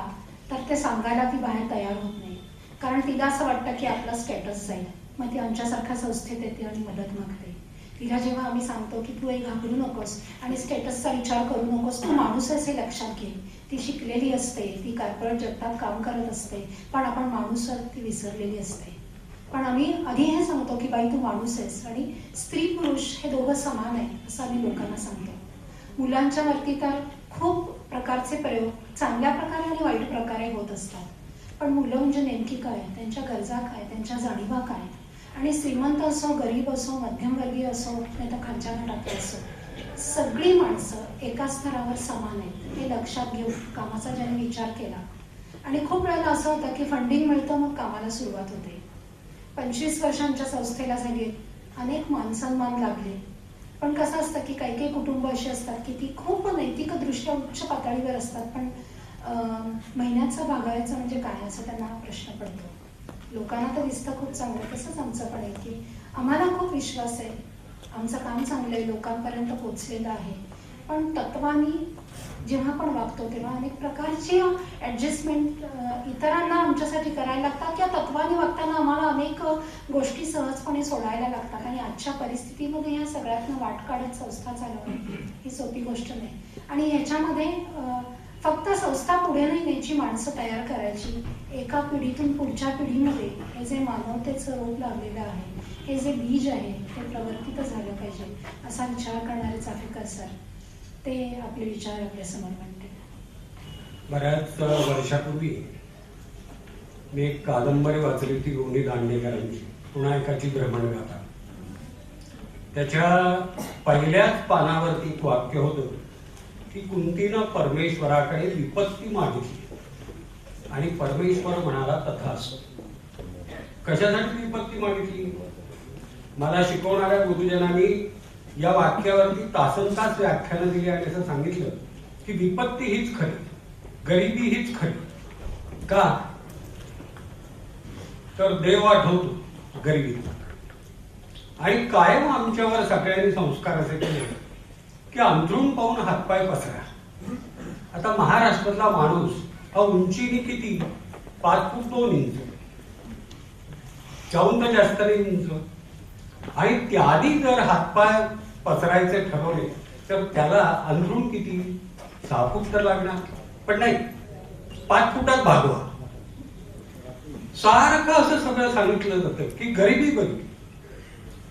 C: तर ते सांगायला ती बाहेर तयार होत नाही, कारण तिला असं वाटतं की आपला स्टेटस जाईल. मग ती आमच्यासारख्या संस्थेत येते आणि मदत मागते. तिला जेव्हा आम्ही सांगतो की तू एक घाबरू नकोस आणि स्टेटसचा विचार करू नकोस, तू माणूस आहेस हे लक्षात घे. ती शिकलेली असते, ती कॉर्पोरेट जगतात काम करत असते, पण आपण माणूस ती विसरलेली असते. पण आम्ही आधी हे सांगतो की बाई तू माणूस आहेस आणि स्त्री पुरुष हे दोघं समान आहे असं आम्ही लोकांना सांगतो. मुलांच्या वरती तर खूप प्रकारचे प्रयोग चांगल्या प्रकारे आणि वाईट प्रकारे होत असतात. पण मुलं म्हणजे नेमकी काय, त्यांच्या गरजा काय, त्यांच्या जाणीवा काय, आणि श्रीमंत असो, गरीब असो, मध्यमवर्गीय असो, नाही तर खालच्या गटातले असो, सगळी माणसं एका स्तरावर समान आहेत हे लक्षात घेऊन कामाचा ज्याने विचार केला. आणि खूप वेळेला असं होतं की फंडिंग मिळतं मग कामाला सुरुवात होते. 25 वर्षांच्या संस्थेला झाली, अनेक मानसन्मान लागले. पण कसं असतं की काही काही कुटुंब अशी असतात की ती खूप नैतिकदृष्ट्या उच्च पातळीवर असतात, पण महिन्याचं भागायचं म्हणजे काय असं त्यांना प्रश्न पडतो. लोकांना तर दिसतं खूप चांगलं, तसंच आमचं पण आहे की आम्हाला खूप विश्वास आहे, आमचं काम चांगलं आहे, लोकांपर्यंत पोचलेलं आहे. पण तत्वानी जेव्हा पण वागतो तेव्हा अनेक प्रकारची ॲडजस्टमेंट इतरांना आमच्यासाठी करायला लागतात, किंवा तत्वानी वागताना आम्हाला अनेक गोष्टी सहजपणे सोडायला लागतात. आणि आजच्या परिस्थितीमध्ये या सगळ्यातनं वाट काढत संस्था चालवणं ही सोपी गोष्ट नाही. आणि ह्याच्यामध्ये फक्त संस्था पुढे नाही न्यायची, माणसं तयार करायची, एका पिढीतून पुढच्या पिढीमध्ये हे जे मानवतेचं रूप लागलेलं आहे, हे जे बीज आहे ते प्रवर्तित झालं पाहिजे असा विचार करणारे चाफेकर सर ते आपले विचार आपल्या समोर मांडते.
F: बऱ्याच वर्षापूर्वी मी एक कादंबरी वाचली होती गोंडी दांडेकरांची, पुणायकाची भ्रमणगाथा. त्याच्या पहिल्याच पानावरती एक वाक्य होतं की कुंतीनं परमेश्वराकडे विपत्ती मागितली आणि परमेश्वर म्हणाला तथास्तु. कशासाठी विपत्ती मागितली? मला शिकवणाऱ्या गुरुजनांनी या वाक्यावरती तासनतास व्याख्यानं दिली आणि असं सांगितलं की विपत्ती हीच खरी, गरिबी हीच खरी. का तर देव आठवतो गरिबीत. आणि कायम आमच्यावर सगळ्यांनी संस्कार असे केले की अंथरूण पाहून हातपाय पसरा. आता महाराष्ट्रातला माणूस हा उंचीने किती 5 फूट 2 इंच, जाऊन तर जास्त नाही उंच. आणि त्याआधी जर हातपाय पसरायचे ठरवले तर त्याला अंथरूण किती 6 फूट तर लागणार. पण नाही, 5 फुटात भागवा. सारखं असं सगळं सांगितलं जातं की गरिबी बरी,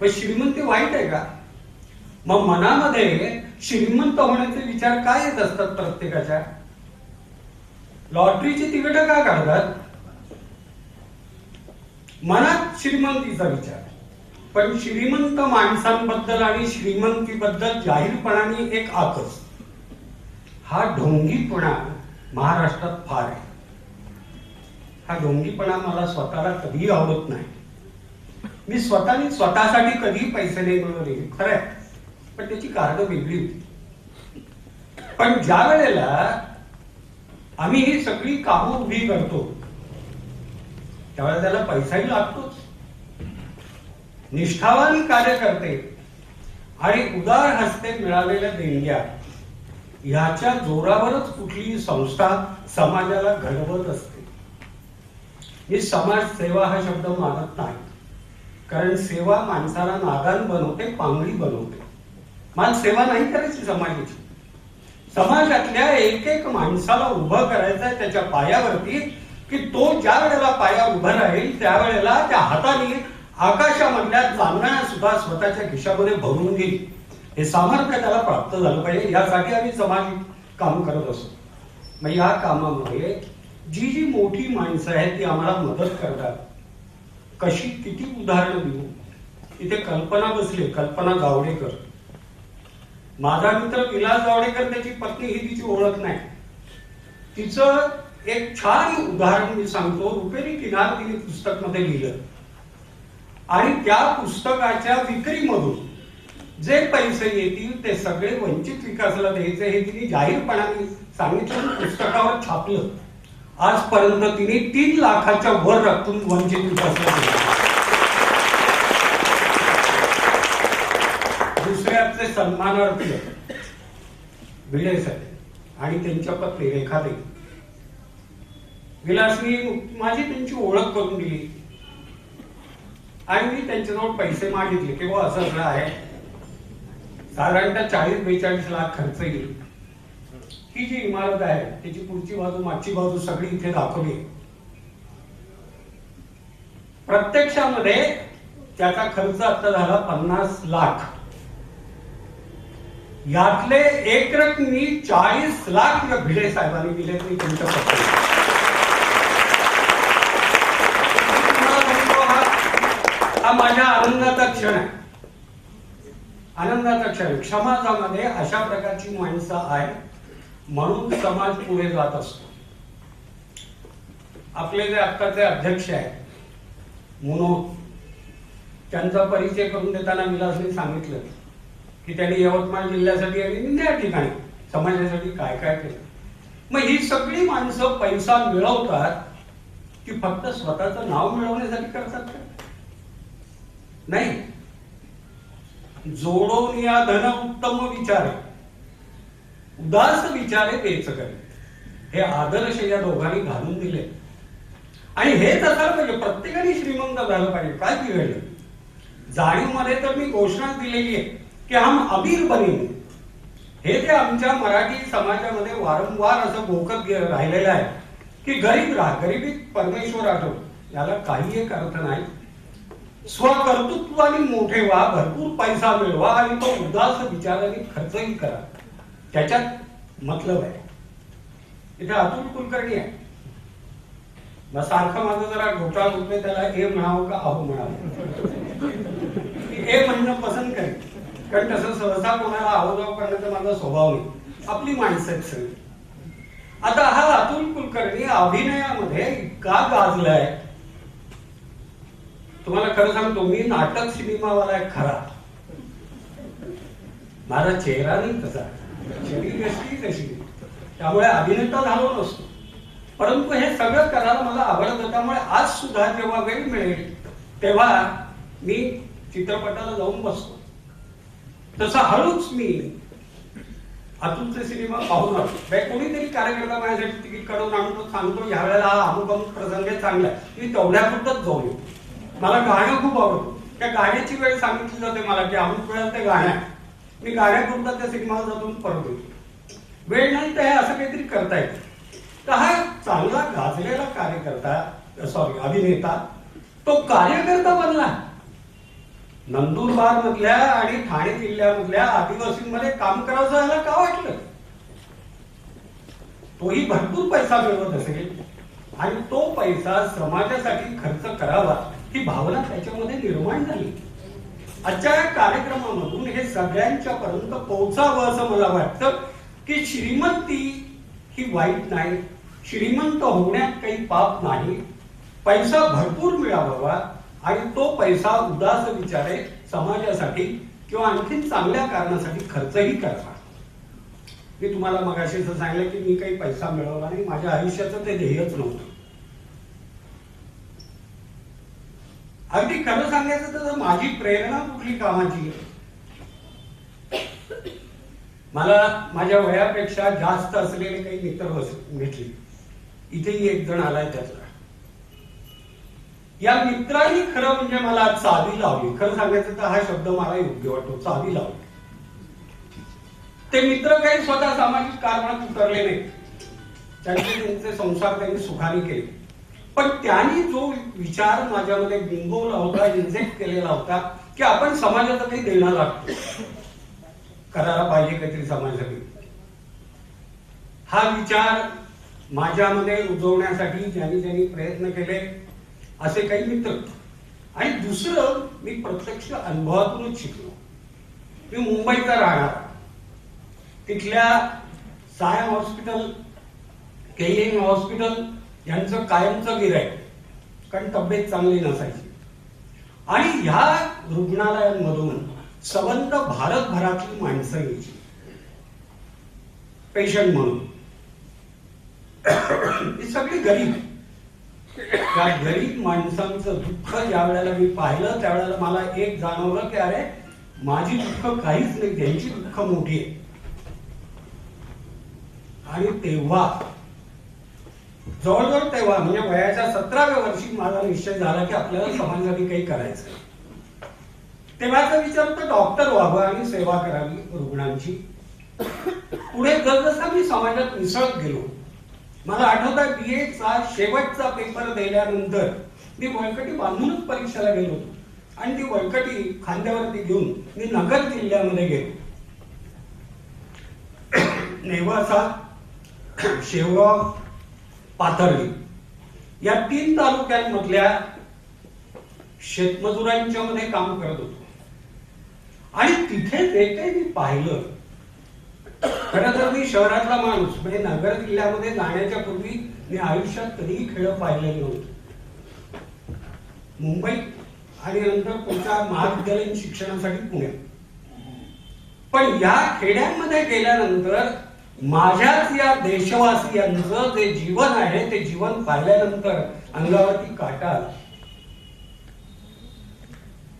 F: पण श्रीमंती वाईट आहे का? मग मनामध्ये श्रीमंत होण्याचे विचार काय येत असतात प्रत्येकाच्या? लॉटरीची तिकीट का काढतात? मनात श्रीमंतीचा विचार. पण श्रीमंत माणसांबद्दल आणि श्रीमंतीबद्दल जाहीरपणाने एक आकस, हा ढोंगीपणा महाराष्ट्रात फार आहे. हा ढोंगीपणा मला स्वतःला कधीही आवडत नाही. मी स्वतःसाठी कधीही पैसे नाही मिळवले, खरं आहे, पण त्याची कारणं वेगळी होती. पण ज्या वेळेला आम्ही ही सगळी कामं उभी करतो त्यावेळेला त्याला पैसाही लागतोच. निष्ठावान कार्यकर्ते आणि उदार हस्ते मिळालेल्या देणग्या ह्याच्या जोरावरच कुठलीही संस्था समाजाला घडवत असते. मी समाज सेवा हा शब्द मानत नाही, कारण सेवा माणसाला नादान बनवते, पांगळी बनवते. मला सेवा नाही करायची समाजाची. समाजातल्या एक एक माणसाला उभं करायचंय त्याच्या पायावरती, की तो ज्या वेळेला पायावर उभं राहील त्यावेळेला त्या हाताने आकाशामधल्या चांदण्या सुद्धा स्वतःच्या खिशामध्ये भरून घेईल. हे सामर्थ्य त्याला प्राप्त झालं पाहिजे, यासाठी आम्ही समाज काम करत असतो. मग या कामामध्ये जी जी मोठी माणसं आहेत ती आम्हाला मदत करतात. कशी किती उदाहरणं देऊ. इथे कल्पना बसले, कल्पना जावडेकर, माझा मित्र विलास जावडेकर, त्याची पत्नी, ही तिची ओळख नाही. तिचं एक छान उदाहरण मी सांगतो. रुपेरी किनार तिने पुस्तक मध्ये लिहिलं आणि त्या पुस्तकाच्या विक्रीमधून जे पैसे येतील ते सगळे वंचित विकासाला द्यायचे हे तिने जाहीरपणाने सांगितलं, पुस्तकावर छापलं. आजपर्यंत तिने 3 लाखाच्या वर रक्कम वंचित विकासाला दिली. दुसऱ्याचे सन्मानार्थ भिडे साहेब आणि त्यांच्या पत्नी रेखाताई, विलासनी माझी त्यांची ओळख करून दिली आणि मी त्यांच्याजवळ पैसे मागितले की असं असं आहे, साधारणतः 40-42 लाख खर्च येईल. ही जी इमारत आहे त्याची पुढची बाजू मागची बाजू सगळी इथे दाखवली. प्रत्यक्षामध्ये त्याचा खर्च आता झाला 50 लाख. यातले एक रकमी 40 लाख भिडे साहेबांनी दिले. मी तुमच्या हा माझ्या आनंदाचा क्षण आहे. आनंदाचा क्षण. समाजामध्ये अशा प्रकारची माणसं आहेत म्हणून समाज पुढे जात असतो. आपले जे आत्ताचे अध्यक्ष आहेत मनोज, त्यांचा परिचय करून देताना विलासने सांगितलं की त्यांनी यवतमाळ जिल्ह्यासाठी आणि त्या ठिकाणी समाजासाठी काय काय केलं. मग ही सगळी माणसं पैसा मिळवतात की फक्त स्वतःचं नाव मिळवण्यासाठी करतात का? नाही. जोडून या धन उत्तम विचारे उदास विचारे तेच करे, हे आदर्श या दोघांनी घालून दिले. आणि हेच असायला पाहिजे. प्रत्येकाने श्रीमंत झालं पाहिजे. काय बिघडलं? जाणीवमध्ये तर मी घोषणा दिलेली आहे की हम अमीर बनेंगे. हे ते आमच्या मराठी समाजामध्ये वारंवार असं घोकत राहिलेलं आहे की गरीब राहा, गरिबीत परमेश्वर आठव. याला काही एक अर्थ नाही. स्वकर्तृत्वाने मोठे व्हा, भरपूर पैसा मिळवा आणि तो उदास विचाराने खर्चही करा. त्याच्यात मतलब आहे. इथे अतुल कुलकर्णी आहे. मग सारखं माझं जरा घोटाळा होतोय, त्याला ए म्हणावं का अहो म्हणावं? ए म्हणणं पसंत करेल, कारण तसं सहसा कोणाला अहोजाव करण्याचा माझा स्वभाव नाही. आपली माणसं आहेत सगळी. आता हा अतुल कुलकर्णी अभिनयामध्ये इतका गाजलाय, तुम्हाला खरं सांगतो, मी नाटक सिनेमावाला आहे खरा. माझा चेहरा नाही तसा, तशी, त्यामुळे अभिनेता झालो नसतो. परंतु हे सगळं करायला मला आवडतं. त्यामुळे आज सुद्धा जेव्हा वेळ मिळेल तेव्हा मी चित्रपटाला जाऊन बसतो. तसं हळूच मी अतुलचे सिनेमा पाहून आलो. कोणीतरी कार्यकर्ता माझ्यासाठी तिकीट काढून आणतो, सांगतो ह्या वेळेला हा अमुक अमुक प्रसंग चांगला आहे, मी तेवढ्यापुरतच जाऊन येतो. मला गाणं खूप आवडतं. त्या गाण्याची वेळ सांगितली जाते मला की अमुक वेळेला ते गाणं आहे, मी गाण्यापुरता त्या सिनेमाला जाऊन परत येतो. वेळ नाही तर हे असं काहीतरी करता येतं. तर हा चांगला गाजलेला कार्यकर्ता, सॉरी अभिनेता, तो कार्यकर्ता बनला. नंदुरबार मधल्या आणि ठाणे जिल्ह्यामधल्या आदिवासींमध्ये काम करायचं याला का वाटलं? तोही भरपूर पैसा मिळवत असेल आणि तो पैसा समाजासाठी खर्च करावा ही भावना त्याच्यामध्ये निर्माण झाली. आजच्या या कार्यक्रमामधून हे सगळ्यांच्या पर्यंत पोहोचावं असं मला वाटतं की श्रीमंती ही वाईट नाही, श्रीमंत होण्यात काही पाप नाही. पैसा भरपूर मिळावा आणि तो पैसा उदास विचारे समाजासाठी किंवा आणखीन चांगल्या कारणासाठी खर्चही करावा. मी तुम्हाला मगाशी असं सांगितलं की मी काही पैसा मिळवला नाही, माझ्या आयुष्याचं ते ध्येयच नव्हतं. अगदी खरं सांगायचं तर माझी प्रेरणा कुठली कामाची? मला माझ्या वयापेक्षा जास्त असलेले काही मित्र भेटले. इथेही एक जण आलाय त्यातला. या मित्रांनी खरं म्हणजे मला चावी लावली. खरं सांगायचं तर हा शब्द मला योग्य वाटतो, चावी लावली. ते मित्र काही स्वतः सामाजिक कारणात उतरले नाही, त्यांचे संसार त्यांनी सुखाने केले. पण त्यांनी जो विचार माझ्यामध्ये बिंबवला होता, इंजेक्ट केलेला होता की आपण समाजाचं काही देणं लागतो, करायला पाहिजे काहीतरी समाजासाठी, हा विचार माझ्यामध्ये रुजवण्यासाठी ज्यांनी प्रयत्न केले असे काही मित्र. आणि दुसरं मी प्रत्यक्ष अनुभवातूनच शिकलो. मी मुंबईचा राहणार, तिथल्या सायन हॉस्पिटल, केईएम हॉस्पिटल यांचं कायमचं गिऱ्हाईक, कारण तब्येत चांगली नसायची. आणि ह्या रुग्णालयांमधून संबंध भारतभरातली माणसं यायची पेशंट म्हणून. ही सगळी गरीब. त्या गरीब माणसांचं दुःख ज्या वेळेला मी पाहिलं त्यावेळेला मला एक जाणवलं की अरे माझी दुःख काहीच नाही, त्यांची दुःख मोठी आहे. आणि तेव्हा जवळजवळ तेव्हा म्हणजे वयाच्या 17व्या वर्षी माझा निश्चय झाला की आपल्याला समाजासाठी काही करायचं. तेव्हाचा विचार तर डॉक्टर व्हावं आणि सेवा करावी रुग्णांची. पुढे जसजसा मी समाजात मिसळत गेलो, मला आठवत आहे BA चा शेवटचा पेपर दिल्यानंतर मी वळकटी बांधूनच परीक्षेला गेलो होतो आणि ती वळकटी खांद्यावरती घेऊन मी नगर जिल्ह्यामध्ये गेलो. नेवासा, शेवगाव, पाथर्डी या 3 तालुक्यांमधल्या शेतमजुरांच्या मध्ये काम करत होतो आणि तिथे जे काही मी पाहिलं, खरं तर मी शहरातला माणूस म्हणजे नगर जिल्ह्यामध्ये जाण्याच्या पूर्वी मी आयुष्यात कधीही खेळ पाहिलेले नव्हते. मुंबईत आणि नंतर पुढच्या महाविद्यालयीन शिक्षणासाठी पुण्यात. पण या खेड्यांमध्ये गेल्यानंतर माझ्याच या देशवासियांचं जे जीवन आहे ते जीवन पाहिल्यानंतर अंगावरती काटा आला.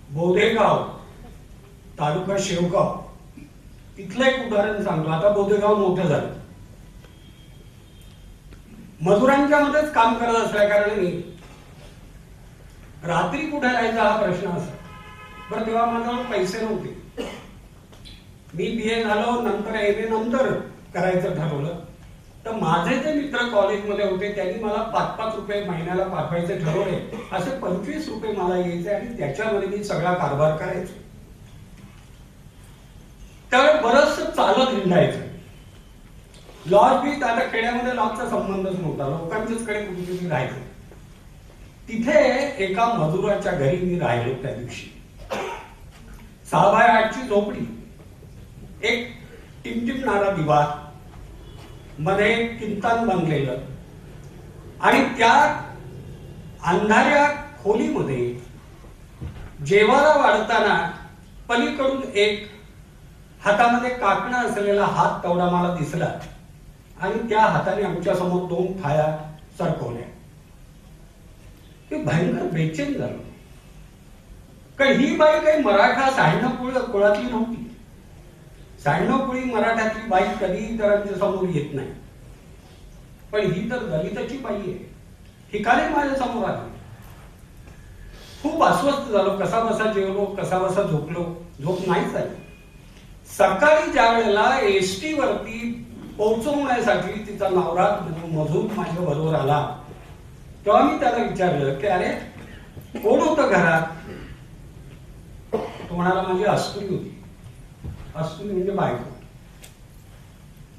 F: बोधेगाव तालुका शेवगाव तिथलं एक उदाहरण सांगतो. आता बोधेगाव मोठं झालं. मजुरांच्या मध्येच काम करत असल्या कारणाने रात्री कुठे राहायचा हा प्रश्न असा. बरं, तेव्हा माझ्यावर पैसे नव्हते. मी BA झालो, नंतर MA नंतर करायचं ठरवलं. तर माझे जे मित्र कॉलेजमध्ये होते त्यांनी मला 5-5 रुपये महिन्याला पाठवायचे ठरवले. असे 25 रुपये मला यायचे आणि त्याच्यामध्ये मी सगळा कारभार करायचो. त्यावेळी बरंच चालत हिंडायचं. लॉज बी आता खेड्यामध्ये लॉजचा संबंधच नव्हता, लोकांच्याच कडे कुठेतरी राहायचं. तिथे एका मजुराच्या घरी मी राहिलो त्या दिवशी. 6x8ची झोपडी, एक टिमटिमणारा दिवा, मध्ये किंतान बांधलेलं आणि त्या अंधाऱ्या खोलीमध्ये जेवायला वाढताना पलीकडून एक हातामध्ये काकणं असलेला हात तेवढा मला दिसला आणि त्या हाताने आमच्या समोर 2 थाळ्या सरकवल्या. ते भयंकर बेचैन झालो, कारण ही बाई काही मराठा सायण्य कुळातली नव्हती. सायण्यकुळी मराठातली बाई कधी इतरांच्या समोर येत नाही, पण ही तर दलिताची बाई आहे. ठिकाणी माझ्या समोर आली. खूप अस्वस्थ झालो. कसा बसा जेवलो, कसा बसा झोपलो, झोप नाहीच आली. सकाळी ज्या वेळेला ST वरती पोहोचवण्यासाठी तिचा नवरा मजूर माझ्या बरोबर आला, तेव्हा मी त्याला विचारलं की अरे कोण होतं घरात? तो म्हणाला माझी अस्तुरी होती. अस्तुरी म्हणजे बायको.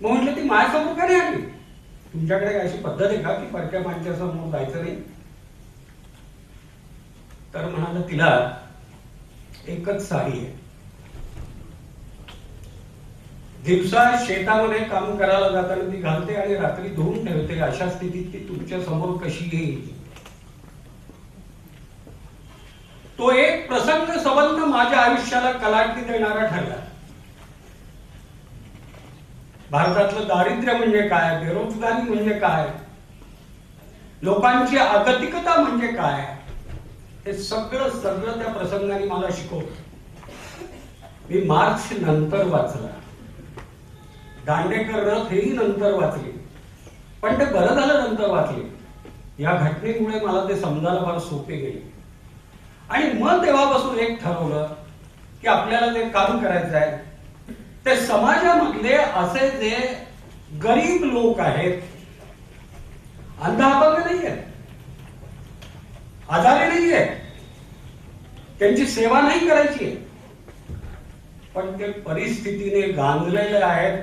F: मग म्हटलं ती माझ्यासमोर का नाही आली? तुमच्याकडे अशी पद्धत आहे का की परक्या माणच्या समोर जायचं नाही? तर म्हणाला तिला एकच साडी आहे. दिवसा शेतामध्ये काम करायला जाताना ती घालते आणि रात्री धुवून ठेवते. अशा स्थितीत ती तुमच्या समोर कशी येईल? तो एक प्रसंग संबंध माझ्या आयुष्याला कलाटणी देणारा ठरला. भारतातलं दारिद्र्य म्हणजे काय, बेरोजगारी म्हणजे काय, लोकांची अगतिकता म्हणजे काय, हे सगळं त्या प्रसंगाने मला शिकवलं. मी मार्क्स नंतर वाचला, दांडेकर रथ हेही नंतर वाचले, पण ते बरं झालं नंतर वाचले. या घटनेमुळे मला ते समजायला फार सोपे गेले. आणि मग तेव्हापासून एक ठरवलं की आपल्याला जे काम करायचं आहे ते समाजामधले असे जे गरीब लोक आहेत, अंधापंग नाही आहेत, आजारी नाही आहेत, त्यांची सेवा नाही करायची आहे, पण ते परिस्थितीने गांजलेले आहेत,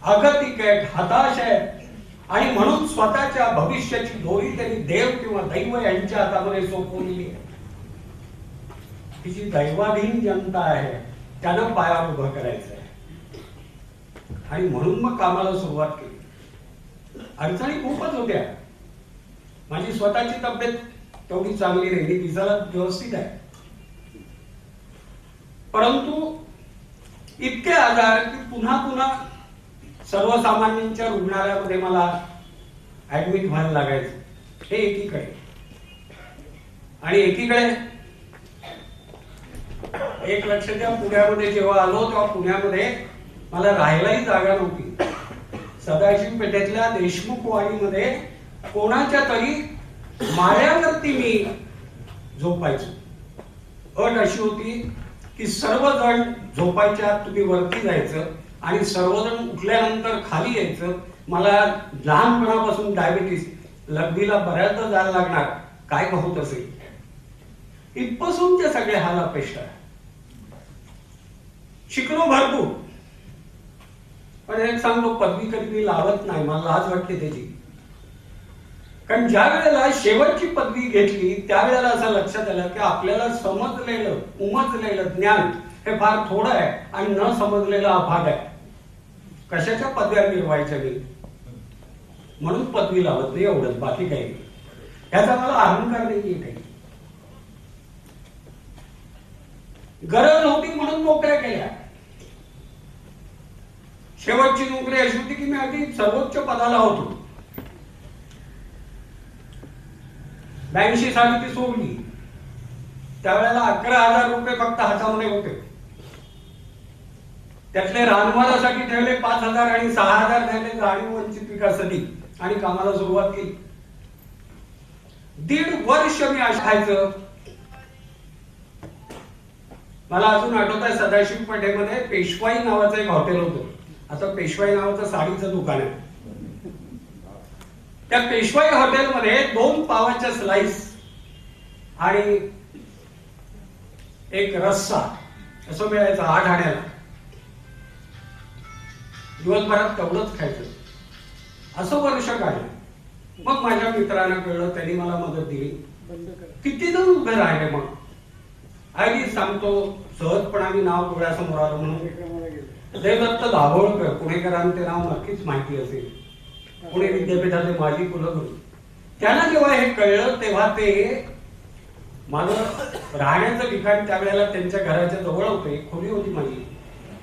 F: अगतिक आहेत, हताश आहेत आणि म्हणून स्वतःच्या भविष्याची दोरी त्यांनी देव किंवा दैव यांच्या हातामध्ये सोपवलेली आहे. तिची दैवाधीन जनता आहे, त्यानं पायावर उभं करायचं आहे. आणि म्हणून मग कामाला सुरुवात केली. अडचणी खूपच होत्या. माझी स्वतःची तब्येत तेवढी चांगली नाही, मी दिसायला व्यवस्थित आहे, परंतु इतके आजार की पुन्हा सर्वसामान्यांच्या रुग्णालयामध्ये मला ऍडमिट व्हायला लागायचं. हे एकीकडे. आणि एकीकडे एक लक्ष द्या, पुण्यामध्ये जेव्हा आलो तेव्हा पुण्यामध्ये मला राहायलाही जागा नव्हती. सदाशिव पेठेतल्या देशमुख वाडीमध्ये कोणाच्या तरी माळ्यावरती मी झोपायचो. अट अशी होती की सर्वजण झोपायच्या आत तुम्ही वरती जायचं आणि सर्वजण उठल्यानंतर खाली यायचं. मला लहानपणापासून डायबिटीस, लघवीला बऱ्याचदा जायला लागणार, काय होत असेल, इथपासून ते सगळे हाल अपेक्षा. शिकलो भरपूर, पण एक सांगतो, पदवी कधी मी लावत नाही, मला लाज वाटते त्याची. कारण ज्या वेळेला शेवटची पदवी घेतली त्यावेळेला असं लक्षात आलं की आपल्याला समजलेलं उमजलेलं ज्ञान हे फार थोडं आहे आणि न समजलेलं अभाग आहे. कशाच्या पदव्या मिळवायच्या मी, म्हणून पदवी लावत नाही, एवढंच, बाकी काही नाही. ह्याचा मला अहंकार नाही काही. गरज होती म्हणून नोकऱ्या केल्या. शेवटची नोकरी अशी होती की मी अगदी सर्वोच्च पदाला होतो. 82 साली ती सोडली. त्यावेळेला 11,000 रुपये फक्त हातामध्ये होते. त्यातले रानमालासाठी ठेवले 5,000 आणि 6,000 ठेवले जाणीव वंचित विकासासाठी आणि कामाला सुरुवात केली. 1.5 वर्ष मी खायचं. मला अजून आठवत आहे, सदाशिव पेठेमध्ये पेशवाई नावाचं एक हॉटेल होतं. आता पेशवाई नावाचं साडीचं दुकान आहे. त्या पेशवाई हॉटेलमध्ये 2 पावाच्या स्लाइस आणि एक रस्सा असं मिळायचं 8 आण्याला. दिवसभरात तेवढंच खायचं. असं वर्ष काढलं. मग माझ्या मित्रांना कळलं, त्यांनी मला मदत दिली. किती जण उभे राहिले. मग आधी सांगतो सहजपणाने नाव डोळ्यासमोर आलं म्हणून देवदत्त दाभोळकर, पुणेकरांचे नाव नक्कीच माहिती असेल, पुणे विद्यापीठाचे माजी कुलगुरू. त्यांना जेव्हा हे कळलं तेव्हा ते माझं राहण्याचं ठिकाण त्यावेळेला त्यांच्या घराच्या जवळ होते. खोली होती माझी,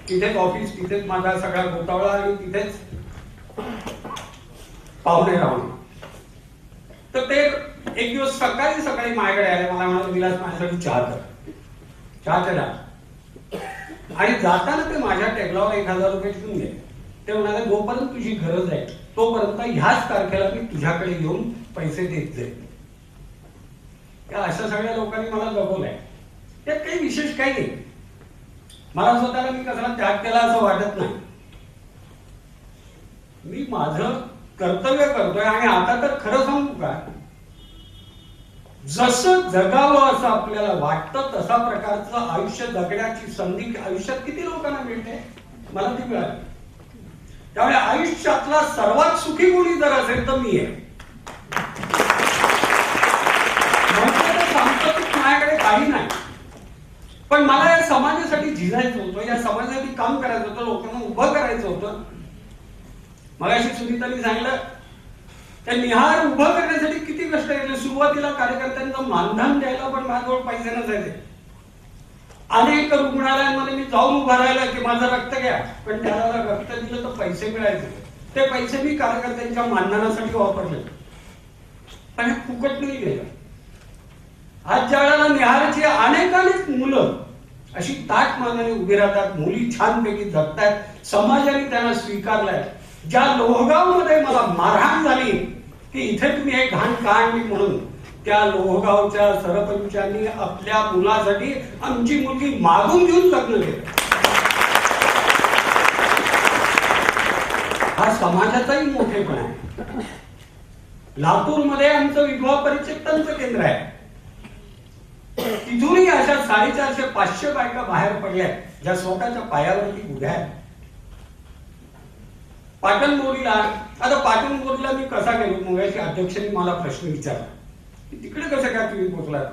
F: तिथेच ऑफिस, तिथेच माझा सगळा गोतावळा आणि तिथेच पाहुणे राहून. तर ते एक दिवस सकाळी सकाळी माझ्याकडे आले. मला म्हणाले, विलास माझ्यासाठी चहा कर. चहा केला आणि जाताना ते माझ्या टेबलावर 1,000 रुपये ठेवून गेले. ते म्हणाले, जोपर्यंत तुझी गरज आहे तोपर्यंत ह्याच तारखेला मी तुझ्याकडे येऊन पैसे देत जाईल. त्या अशा सगळ्या लोकांनी मला जगवलंय. त्यात काही विशेष काही नाही. मला स्वतःला मी कसा त्याग केला असं वाटत नाही. मी माझं कर्तव्य करतोय आणि आता तर खरं सांगू का, जसं जगावं असं आपल्याला वाटतं तसा प्रकारचं आयुष्य जगण्याची संधी आयुष्यात किती लोकांना मिळते, मला ती मिळाली. त्यामुळे आयुष्यातला सर्वात सुखी कोणी जर असेल तर मी आहे. माझ्याकडे काही नाही, पण मला या समाजासाठी झिजायचं होतं, या समाजासाठी काम करायचं होतं, लोकांना उभं करायचं होतं. मगाशी सुनीतांनी सांगितलं, त्या निहार उभं करण्यासाठी किती कष्ट केले. सुरुवातीला कार्यकर्त्यांचं मानधन द्यायला पण माझ्याजवळ पैसे नसायचे. अनेक रुग्णालयांमध्ये मी जाऊन उभा राहिला की माझं रक्त घ्या, पण त्याला रक्त दिलं तर पैसे मिळायचे. ते पैसे मी कार्यकर्त्यांच्या मानधनासाठी वापरले, पण हे फुकट नाही गेलं. आज ज्या वेळेला निहारची अनेक मुलं अशी ताट मानाने उभी राहतात, मुली छानपैकी जगतात, समाजाने त्यांना स्वीकारलाय. ज्या लोहगावमध्ये मला मारहाण झाली की इथे तुम्ही हे घाण का आणली म्हणून, त्या लोहगावच्या सरपंचांनी आपल्या मुलासाठी आमची मुलगी मागून घेऊन लग्न केलं. हा समाजाचाही मोठेपणा आहे. लातूरमध्ये आमचं विधवा परिचक्तांचं केंद्र आहे. तिथूनही अशा 450-500 बायका बाहेर पडल्या ज्या स्वतःच्या पायावरती उभ्या आहेत. पाटणबोरीला, आता पाटणबोरीला मी कसा गेलो, मुंबईच्या अध्यक्षांनी मला प्रश्न विचारला, तिकडे कसं काय तुम्ही पोहोचलात.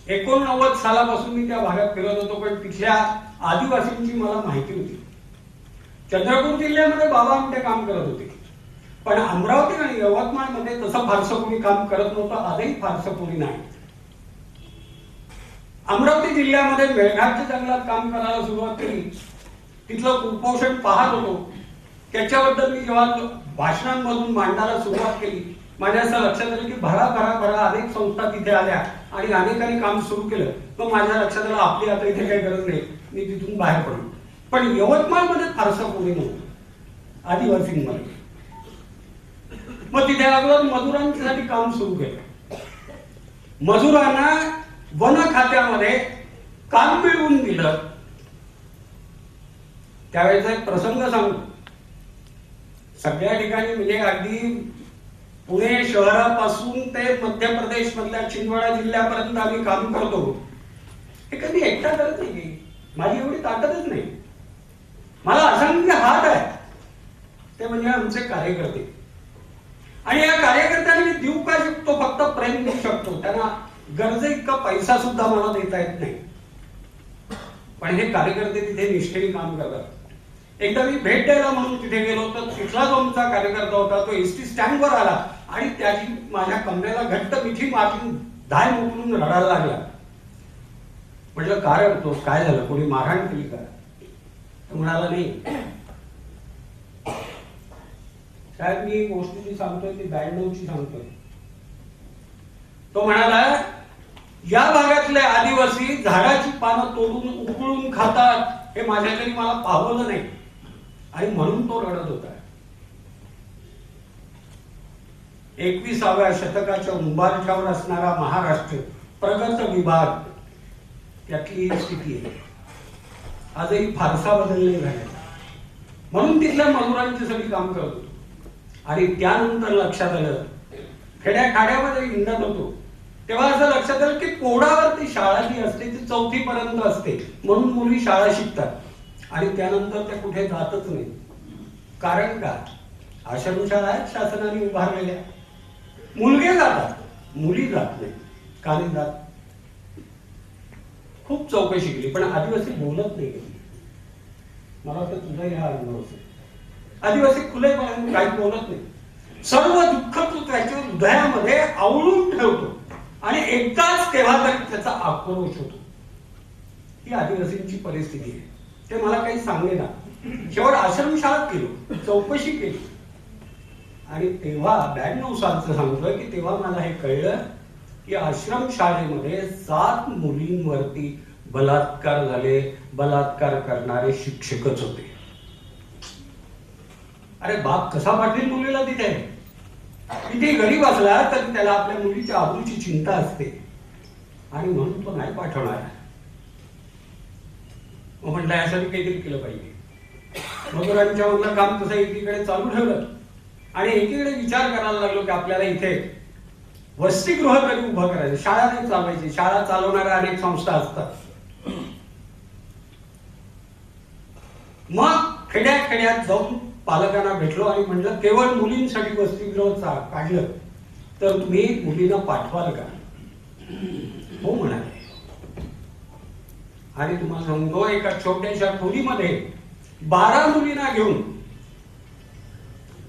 F: 89 सालापासून मी त्या भागात फिरत होतो, पण तिथल्या आदिवासींची मला माहिती होती. चंद्रपूर जिल्ह्यामध्ये बाबा आमटे काम करत होते, पण अमरावती आणि यवतमाळमध्ये तसं फारसं कोणी काम करत नव्हतं. आजही फारसं कोणी नाही. अमरावती जिल्ह्यामध्ये मेळघाटच्या जंगलात काम करायला सुरुवात केली. तिथलं कुपोषण पाहत होतो. त्याच्याबद्दल मी जेव्हा भाषणांमधून मांडायला सुरुवात केली, माझ्या असं लक्षात आलं की भरा अनेक संस्था तिथे आल्या आणि अनेकांनी काम सुरू केलं. मग माझ्या लक्षात आलं आपली आता इथे काही गरज नाही, मी तिथून बाहेर पडलो. पण यवतमाळमध्ये फारसं कोणी नव्हतं आदिवासींमध्ये. मग तिथे अगोदर मजुरांसाठी काम सुरू केलं. मजुरांना वन खात्यामध्ये काम मिळवून दिलं. त्यावेळेचा एक प्रसंग सांगतो. सगळ्या ठिकाणी म्हणजे अगदी पुणे शहरापासून ते मध्य प्रदेश मधल्या छिंदवाडा जिल्ह्यापर्यंत आम्ही काम करतो. हे कधी एकटा करत नाही. माझी एवढी ताकदच नाही. मला असंख्य हात आहे, ते म्हणजे आमचे कार्यकर्ते. आणि या कार्यकर्त्यांना मी देऊ काय शकतो? फक्त प्रेम देऊ शकतो. त्यांना गरजे इतका पैसा सुद्धा मला देता येत नाही. पण हे कार्यकर्ते तिथे निष्ठेने काम करतात. एकदा मी भेट द्यायला म्हणून तिथे गेलो तर तिथला जो आमचा कार्यकर्ता होता तो एसटी स्टँडवर आला आणि त्याची माझ्या कमरेला घट्ट मिठी मारून धाय मोकळून रडायला लागला. म्हटलं काय रडतो? काय झालं? कोणी मारहाण केली का? तो म्हणाला नाही साहेब, मी गोष्ट जी सांगतोय ती 92ची सांगतोय. तो म्हणाला या भागातले आदिवासी झाडाची पानं तोडून उकळून खातात हे माझ्या तरी मला पावलं नाही आणि म्हणून तो रडत होता. 21व्या शतकाच्या उंबरठ्यावर असणारा महाराष्ट्र प्रगत विभाग यातली स्थिती आहे. आजही फारसा बदल नाही झाला. म्हणून तिथल्या मजुरांची सगळी काम करत होतो. आणि त्यानंतर लक्षात आलं, खेड्या खाड्यामध्ये हिंडत होतो तेव्हा असं लक्षात आलं की कोडावरती शाळा जी असते ती 4थी पर्यंत असते. म्हणून मुली शाळा शिकतात आणि त्यानंतर त्या कुठे जातच नाही. कारण का? आश्रमशाळा आहेत शासनाने उभारलेल्या. मुलगे जातात, मुली जात नाही. का नाही जात? खूप चौकशी केली पण आदिवासी बोलत नाही. मला वाटतं तुझाही हा अनुभव असेल. आदिवासी खुलेपणाने काही बोलत नाही. सर्व दुःख तो त्याच्या हृदयामध्ये आवळून ठेवतो आणि एकदाच तेव्हा तरी त्याचा आक्रोश होतो. ही आदिवासींची परिस्थिती आहे. ते मला काही सांगेना. शेवट आश्रमशाळेत गेलो, चौकशी केली आणि तेव्हा 92 सालचं सांगतोय की तेव्हा मला हे कळलं की आश्रमशाळेमध्ये 7 मुलींवरती बलात्कार झाले. बलात्कार करणारे शिक्षकच होते. अरे बाप कसा पाठवेल मुलीला तिथे? किती गरीब असला तरी त्याला आपल्या मुलीच्या आबरूची चिंता असते आणि म्हणून तो नाही पाठवणार. मग म्हटलं यासाठी काहीतरी केलं पाहिजे. मजुरांच्या मधलं काम तसं एकीकडे चालू ठेवलं आणि एकीकडे विचार करायला लागलो की आपल्याला इथे वसतिगृह तरी उभं करायचं. शाळा नाही चालवायची. शाळा चालवणाऱ्या अनेक संस्था असतात. मग खेड्यात जाऊन पालकांना भेटलो आणि म्हटलं केवळ मुलींसाठी वसतिगृह काढलं तर तुम्ही मुलींना पाठवाल का? हो म्हणाले. आणि तुम्हाला सांगतो एका छोट्याशा खोलीमध्ये 12 मुलींना घेऊन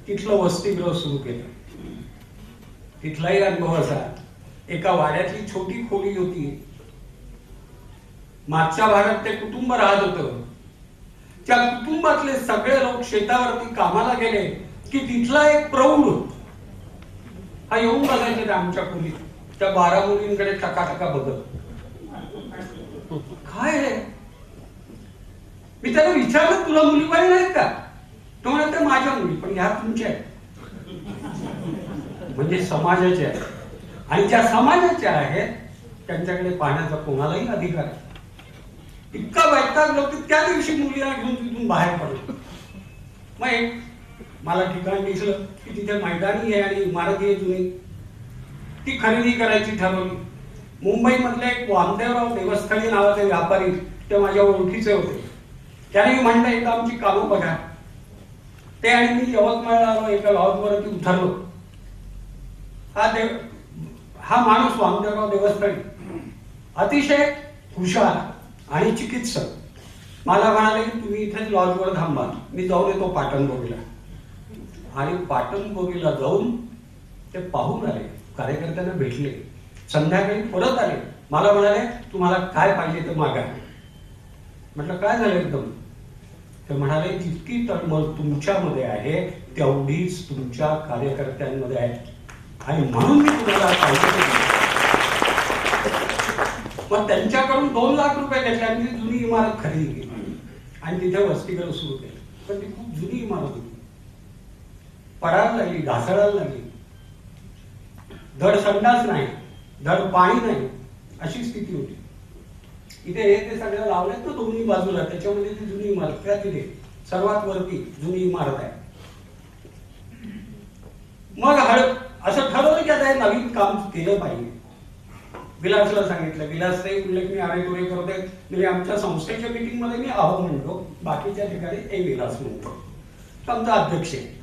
F: तिथलं वसतिगृह सुरू केलं. तिथलाही अनुभव असा, एका वाड्यातली छोटी खोली होती. मागच्या भागात ते कुटुंब राहत होतं. त्या कुटुंबातले सगळे लोक शेतावरती कामाला गेले की तिथला एक प्रौढ हा येऊन बघायचे आमच्या खोलीत. त्या 12 मुलींकडे टकाटका बघत. काय आहे? मी त्याला विचारलं तुला मुली पाहिजे नाहीत का? तो म्हणतो माझ्या मुली, पण ह्या तुमच्या आहेत. म्हणजे समाजाच्या आहेत. आणि ज्या समाजाच्या आहेत त्यांच्याकडे पाहण्याचा कोणालाही अधिकार आहे. इतका वैतागलो की त्या दिवशी मुलीला घेऊन तिथून बाहेर पडलो. मग एक मला ठिकाण दिसलं की तिथे मैदानी आहे आणि इमारती आहे जुनी. ती खरेदी करायची ठरवली. मुंबईमधले एक वामदेवराव देवस्थळी नावाचे व्यापारी ते माझ्या ओळखीचे होते. त्याने म्हटलं एकदा आमची कामं बघा. ते आणि मी यवतमाळला आलो. एका लॉजवरती उतरलो. हा माणूस वामदेवराव देवस्थळी अतिशय हुशार आणि चिकित्सक मला म्हणाले की तुम्ही इथेच लॉजवर थांबा, मी जाऊन येतो पाटणकोरीला. आणि पाटणकोरीला जाऊन ते पाहून आले. कार्यकर्त्यांना भेटले. संध्याकाळी परत आले. मला म्हणाले तुम्हाला काय पाहिजे ते मागा. म्हटलं काय झालं एकदम? ते म्हणाले जितकी तळमळ तुमच्यामध्ये आहे तेवढीच तुमच्या कार्यकर्त्यांमध्ये आहे आणि म्हणून मी तुम्हाला पाहिजे. मग त्यांच्याकडून 2 लाख रुपये घेतले आणि ती जुनी इमारत खरेदी केली आणि तिथे वसतिगृह सुरू केलं. पण ती खूप जुनी इमारत होती. पडायला लागली, ढासळायला लागली. धड संडास नाही, धड पाणी नाही, अशी स्थिती होती. इथे हे ते सगळं लावलेत ना दोन्ही बाजूला, त्याच्यामध्ये ती जुनी इमारत त्या तिथे सर्वात वरती जुनी इमारत आहे. मग असं ठरवलं की आता हे नवीन काम केलं पाहिजे. विलासला सांगितलं, विलास ते उल्लेख मी आरेतुरे करत आहेत, म्हणजे आमच्या संस्थेच्या मीटिंग मध्ये मी अहो म्हणतो, बाकीच्या ठिकाणी ए विलास म्हणतो, तो आमचा अध्यक्ष आहे.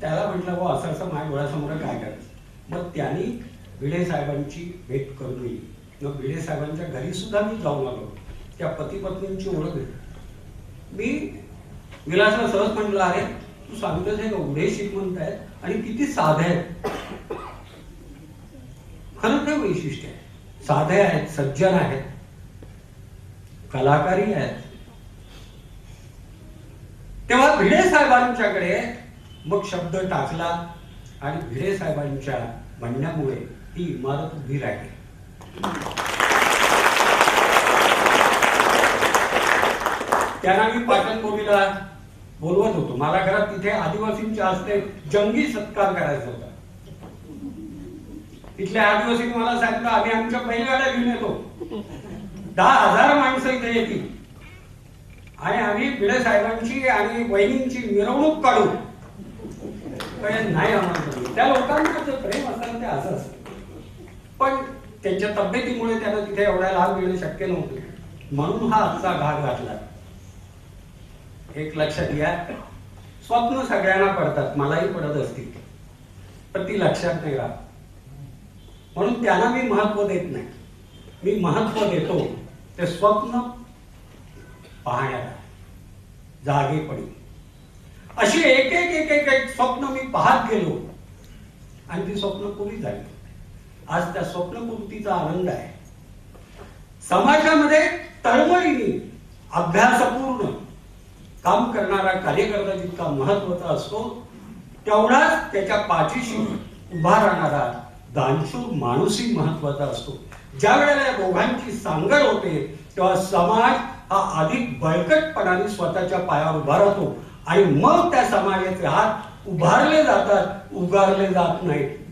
F: त्याला म्हटलं हो असं असं माझ्या डोळ्यासमोर काय करायचं. मग त्यांनी भिडे साहेबांची भेट करून दिली. मग भिडे साहेबांच्या घरी सुद्धा मी जाऊन आलो, त्या पती पत्नींची ओळख आहे. मी विलासला सहज म्हटलं अरे तू सांगतोस हे एवढे श्रीमंत आहेत आणि किती साधे आहेत. खरंच ते वैशिष्ट्य आहे, साधे आहेत, सज्जन आहेत, कलाकारी आहेत. तेव्हा भिडे साहेबांच्याकडे मग शब्द टाकला आणि भिडे साहेबांच्या म्हणण्यामुळे ही इमारत उभी राहिली. त्यांना मी पाटणकोटीला बोलवत होतो. मला घरात तिथे आदिवासींच्या हस्ते जंगी सत्कार करायचा होता. तिथल्या आदिवासींनी मला सांगितलं आम्ही आमच्या बैलगाड्या घेऊन येतो, 10,000 माणसं इथे येतील आणि आम्ही भिडे साहेबांची आणि वहिनींची मिरवणूक काढू. नाही आम्हाला त्या लोकांचं जे प्रेम असतं ते असं असतं. पण त्यांच्या तब्येतीमुळे त्यांना तिथे एवढ्या लाभ मिळणं शक्य नव्हतं, म्हणून हा आजचा घाट घातला. एक लक्षात घ्या, स्वप्न सगळ्यांना पडतात, मलाही पडत असतील, पण ती लक्षात नाही राहत. म्हणून त्यांना मी महत्व देत नाही. मी महत्व देतो ते स्वप्न पाहण्याला, जागेपणी. अशी एक एक एक एक एक स्वप्न मी पाहत गेलो आणि ती स्वप्न पुरी झाली. आज त्या स्वप्नपूर्तीचा आनंद आहे. समाजामध्ये तळमळीने अभ्यासपूर्ण काम करणारा कार्यकर्ता जितका महत्वाचा असतो, तेवढाच त्याच्या पाठीशी उभा राहणारा दानशूर माणूसही महत्वाचा असतो. ज्या वेळेला या दोघांची सांगड होते तेव्हा समाज हा अधिक बळकटपणाने स्वतःच्या पायावर उभा राहतो आणि मग त्या समाजाचे हात उभारले जातात, उगारले जात नाहीत.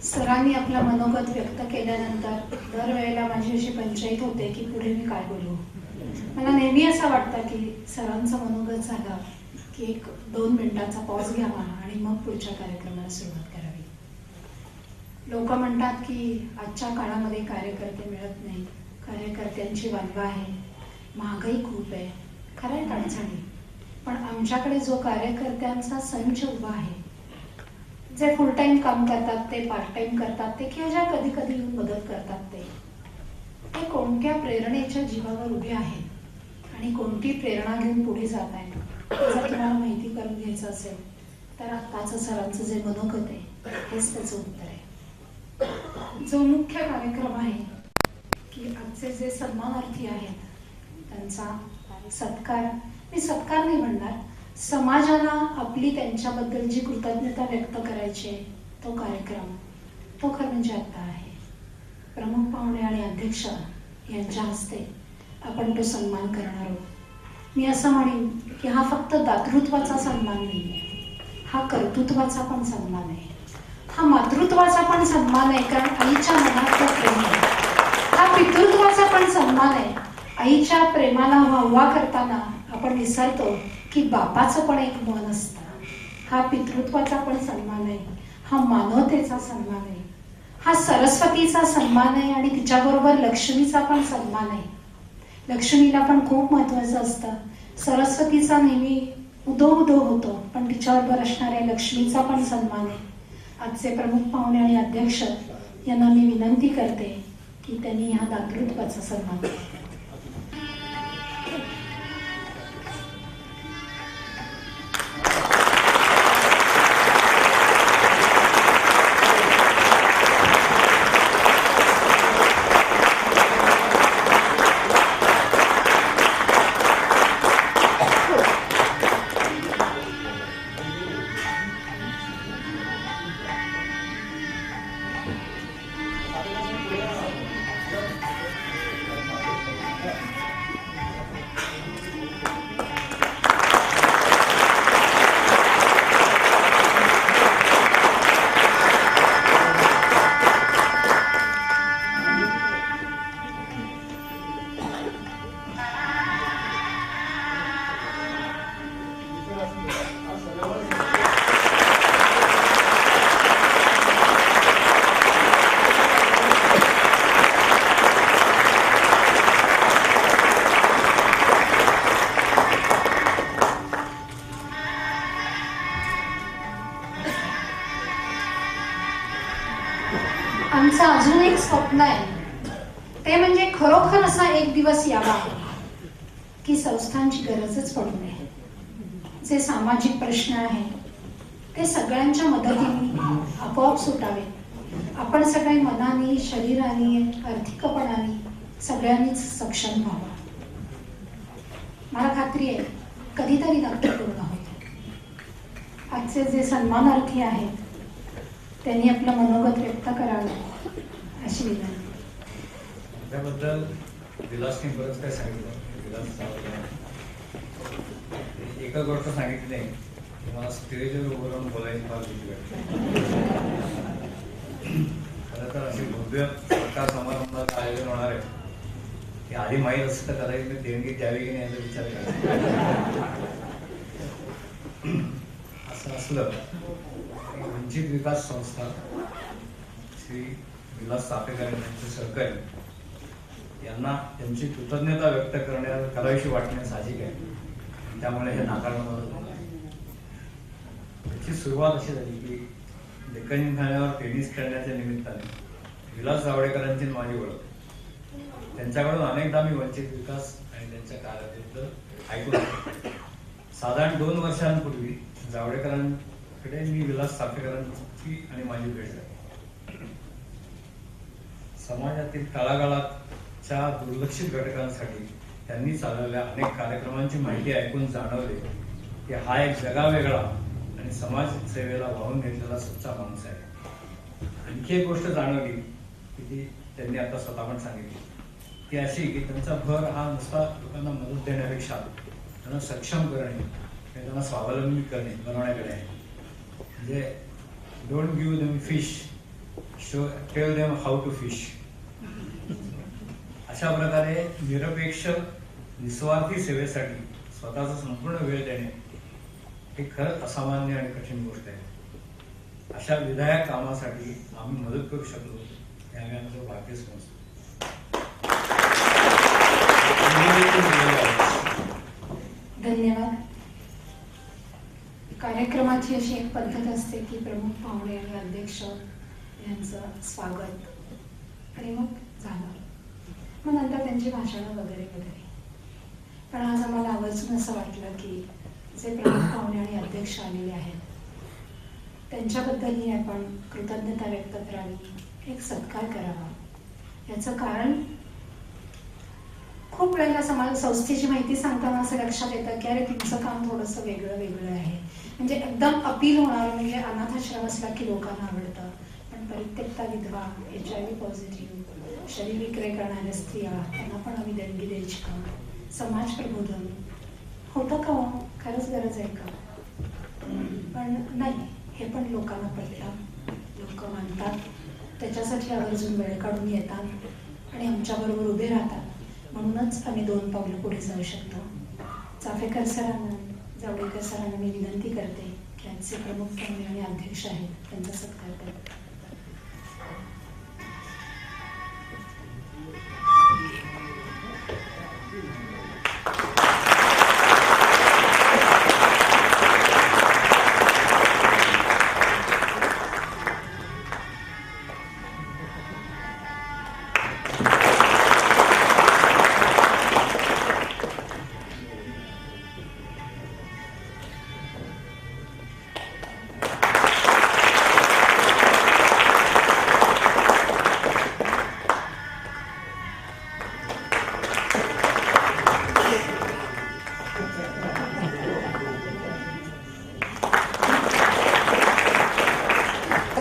C: सरांनी आपला मनोगत व्यक्त केल्यानंतर दरवेळेला माझी अशी पंचायत होते की पुढे मी काय बोलू. मला नेहमी असं वाटतं की सरांचं मनोगत झालं की 1-2 मिनिटाचा पॉज घ्यावा आणि मग पुढच्या कार्यक्रमाला सुरुवात करावी. लोक म्हणतात की आजच्या काळामध्ये कार्यकर्ते मिळत नाही, कार्यकर्त्यांची वानवा आहे, महागाई खूप आहे. खरं आहे अडचणी, पण आमच्याकडे जो कार्यकर्त्यांचा संच उभा आहे, जे फुल टाइम काम करतात, ते पार्ट टाइम करतात, ते किंवा ज्या कधी कधी येऊन मदत करतात, ते कोणत्या प्रेरणेच्या जीवावर उभे आहेत आणि कोणती प्रेरणा घेऊन पुढे जात आहेत. जर तुम्हाला माहिती करून घ्यायचं असेल तर आत्ताचं सरांचं जे मनोगत आहे हेच त्याचं उत्तर आहे. जो मुख्य कार्यक्रम आहे की आजचे जे सन्मानार्थी आहेत त्यांचा सत्कार, मी सत्कार नाही म्हणणार, समाजाला आपली त्यांच्याबद्दल जी कृतज्ञता व्यक्त करायची आहे तो कार्यक्रम, तो खरं म्हणजे आता आहे. प्रमुख पाहुणे आणि अध्यक्ष यांच्या हस्ते आपण तो सन्मान करणार आहोत. मी असं म्हणेन की हा फक्त दातृत्वाचा सन्मान नाही आहे, हा कर्तृत्वाचा पण सन्मान आहे, हा मातृत्वाचा पण सन्मान आहे, कारण आईच्या मनातलं प्रेम आहे. हा पितृत्वाचा पण सन्मान आहे. आईच्या प्रेमाला वाहवा करताना आपण विसरतो की बापाचं पण एक मन असतं. हा पितृत्वाचा पण सन्मान आहे, हा मानवतेचा सन्मान आहे, हा सरस्वतीचा सन्मान आहे आणि तिच्याबरोबर लक्ष्मीचा पण सन्मान आहे. लक्ष्मीला पण खूप महत्वाचं असतं. सरस्वतीचा नेहमी उदो उदो होतो, पण तिच्याबरोबर असणाऱ्या लक्ष्मीचा पण सन्मान आहे. आजचे प्रमुख पाहुणे आणि अध्यक्ष यांना मी विनंती करते की त्यांनी ह्या दातृत्वाचा सन्मान करावा. स्वप्न आहे ते म्हणजे खरोखर असा एक दिवस यावा की संस्थांची गरजच पडू नये. जे सामाजिक प्रश्न आहेत ते सगळ्यांच्या मदतीने आपोआप सुटावे. आपण सगळे मनाने, शरीराने, आर्थिकपणाने सगळ्यांनीच सक्षम व्हावं. मला खात्री आहे कधीतरी नक्की पूर्ण होईल. आजचे जे सन्मानार्थी आहेत त्यांनी आपलं मनोगत व्यक्त करावं अशी विनंती.
G: त्याबद्दल विलासने बरंच काय सांगितलं. विलास एकच गोष्ट सांगितली नाही की मला स्टेजवर उभं राहून बोलायची फार भीती वाटते. खरं तर अशी भव्य सरकार समारंभात आयोजन होणार आहे की आधी माहीत असतं तर कदाचित मी देणगी द्यावी की नाही याचा विचार करायचा. असं असलं वंचित विकास संस्था श्री विलास चाफेकर यांचे सहकारी यांना त्यांची कृतज्ञता व्यक्त करावीशी वाटणे साहजिक आहे. त्यामुळे हे नाकारणं मदत होणार आहे. त्याची सुरुवात अशी झाली की डेक्कन जिमखान्यावर टेनिस खेळण्याच्या निमित्ताने विलास जावडेकरांची माझी ओळख. त्यांच्याकडून अनेकदा मी वंचित विकास आणि त्यांच्या कार्याबद्दल ऐकून साधारण 2 वर्षांपूर्वी जावडेकरांकडे मी विलास चाफेकरांची आणि माझी भेट झाली. समाजातील तळागाळाच्या दुर्लक्षित घटकांसाठी त्यांनी चालवलेल्या अनेक कार्यक्रमांची माहिती ऐकून जाणवले की हा एक जगावेगळा आणि समाज सेवेला वाहून घेतलेला सच्चा माणूस आहे. आणखी एक गोष्ट जाणवली की ती त्यांनी आता स्वतः पण सांगितली ती अशी की त्यांचा भर हा नुसता लोकांना मदत देण्यापेक्षा त्यांना सक्षम करणे, त्यांना स्वावलंबी करणे, बनवण्याकडे आहे. म्हणजे don't give them fish, tell them how to fish. अशा प्रकारे निरपेक्ष निस्वार्थी सेवेसाठी स्वतःचा संपूर्ण वेळ देणे हे खरंच असामान्य आणि कठीण गोष्ट आहे. अशा विधायक कामासाठी आम्ही मदत करू शकलो हे आम्ही आमचं भाग्य समजतो.
C: धन्यवाद. कार्यक्रमाची अशी एक पद्धत असते की प्रमुख पाहुणे आणि अध्यक्ष यांचं स्वागत आणि मग झालं, मग नंतर त्यांची भाषणं वगैरे वगैरे. पण आज आम्हाला आवर्जून असं वाटलं की जे प्रमुख पाहुणे आणि अध्यक्ष आलेले आहेत त्यांच्याबद्दलही आपण कृतज्ञता व्यक्त करावी, एक सत्कार करावा. याचं कारण खूप वेळेला समाज संस्थेची माहिती सांगताना असं लक्षात येतं की अरे तुमचं काम थोडंसं वेगळं वेगळं आहे. म्हणजे एकदम अपील होणार म्हणजे अनाथाश्रम असला की लोकांना आवडतं, पण परित्यक्ता विधवा, HIV पॉझिटिव्ह, शरीर विक्री करणाऱ्या स्त्रिया त्यांना पण आम्ही देणगी द्यायची का, समाज प्रबोधन होतं का, खरंच गरज आहे का. पण नाही, हे पण लोकांना पडतं, लोक मानतात, त्याच्यासाठी आवर्जून वेळ काढून येतात आणि आमच्याबरोबर उभे राहतात. म्हणूनच आम्ही 2 पावलं पुढे जाऊ शकतो. चाफेकर सरांना, जावडेकर सरांना मी विनंती करते की आजचे प्रमुख पाहुणे आणि अध्यक्ष आहेत त्यांचा सत्कार करते.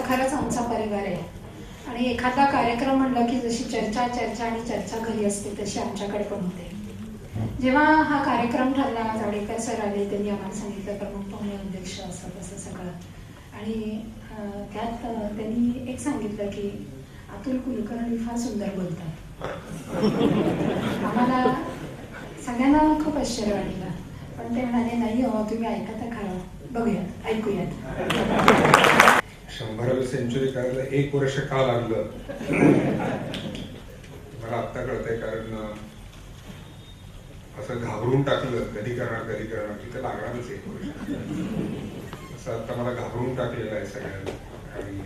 C: खरंच आमचा परिवार आहे आणि एखादा कार्यक्रम म्हणला की जशी चर्चा आणि चर्चा घरी असते तशी आमच्याकडे पण होते. जेव्हा हा कार्यक्रम ठरला, जावडेकर सर आले, त्यांनी आम्हाला सांगितलं प्रमुख पाहुणे अध्यक्ष असं तसं सगळं. आणि त्यात त्यांनी एक सांगितलं की अतुल कुलकर्णी फार सुंदर बोलतात. आम्हाला सगळ्यांना खूप आश्चर्य वाटलं, पण ते म्हणाले नाही हो तुम्ही ऐका तर खरं, बघूयात, ऐकूयात.
H: 100वी सेंचुरी करायला 1 वर्ष का लागलं मला आत्ता कळतंय. कारण असं घाबरून टाकलं कधी करणार की ते लागणारच 1 वर्ष. असं आता मला घाबरून टाकलेलं आहे सगळ्यांना. आणि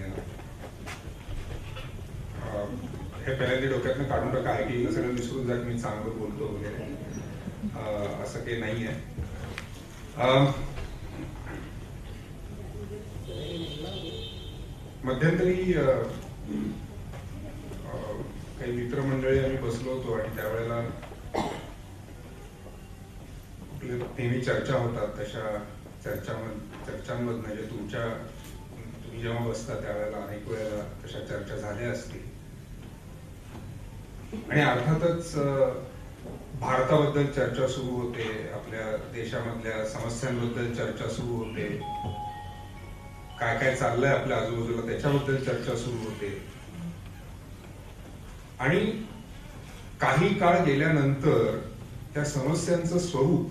H: हे पहिल्यांदा डोक्यातनं काढून टाका, ऐकलेलं सगळं विसरून जा की मी चांगलं बोलतो वगैरे, असं काही नाही आहे. मध्यंतरी काही मित्रमंडळी आम्ही बसलो होतो आणि त्यावेळेला आपले नेहमी चर्चा होतात तशा चर्चांमधनं म्हणजे तुम्ही जेव्हा बसता त्यावेळेला अनेक वेळेला तशा चर्चा झाल्या असतील आणि अर्थातच भारताबद्दल चर्चा सुरू होते, आपल्या देशामधल्या समस्यांबद्दल चर्चा सुरू होते, काय काय चाललंय आपल्या आजूबाजूला त्याच्याबद्दल चर्चा सुरू होते. आणि काही काळ गेल्यानंतर त्या समस्यांचं स्वरूप,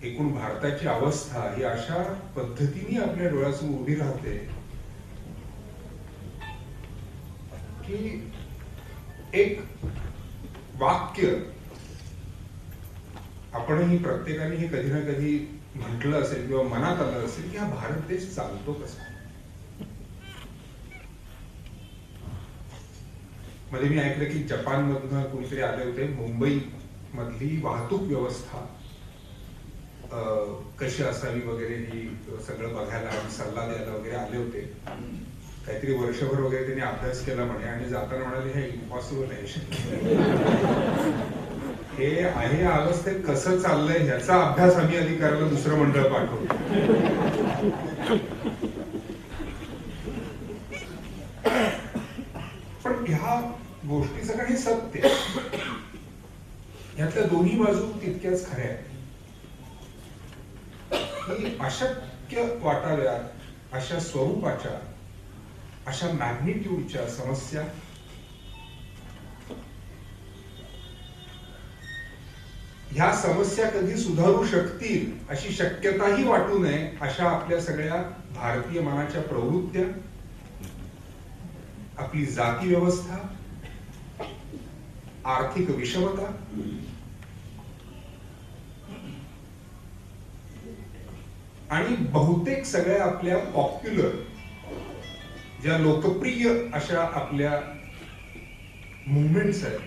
H: एकूण भारताची अवस्था ही अशा पद्धतीने आपल्या डोळ्यासमोर उभी राहते की एक वाक्य आपणही प्रत्येकाने हे कधी ना कधी म्हटलं असेल किंवा मनात आलं असेल की हा भारत देश चालतो कसा. मध्ये मी ऐकलं की जपान मधनं कुणीतरी आले होते, मुंबई मधली वाहतूक व्यवस्था कशी असावी वगैरे ही सगळं बघायला आणि सल्ला द्यायला वगैरे आले होते. काहीतरी वर्षभर वगैरे त्यांनी अभ्यास केला म्हणे आणि जाताना म्हणाले हे इम्पॉसिबल आहे, हे आहे या अवस्थेत कसं चाललंय ह्याचा अभ्यास आम्ही आधी करायला दुसरं मंडळ पाठवतो. पण ह्या गोष्टी सगळं हे सत्य, यातल्या दोन्ही बाजू तितक्याच खऱ्या आहेत. ही अशक्य वाटाव्यात अशा स्वरूपाच्या, अशा मॅग्निट्यूडच्या समस्या ह्या समस्या कधी सुधारू शकतील अशी शक्यताही वाटू नये अशा आपल्या सगळ्या भारतीय मनाच्या प्रवृत्त्या, आपली जाती व्यवस्था, आर्थिक विषमता, आणि बहुतेक सगळ्या आपल्या पॉप्युलर ज्या लोकप्रिय अशा आपल्या मुवमेंट्स आहेत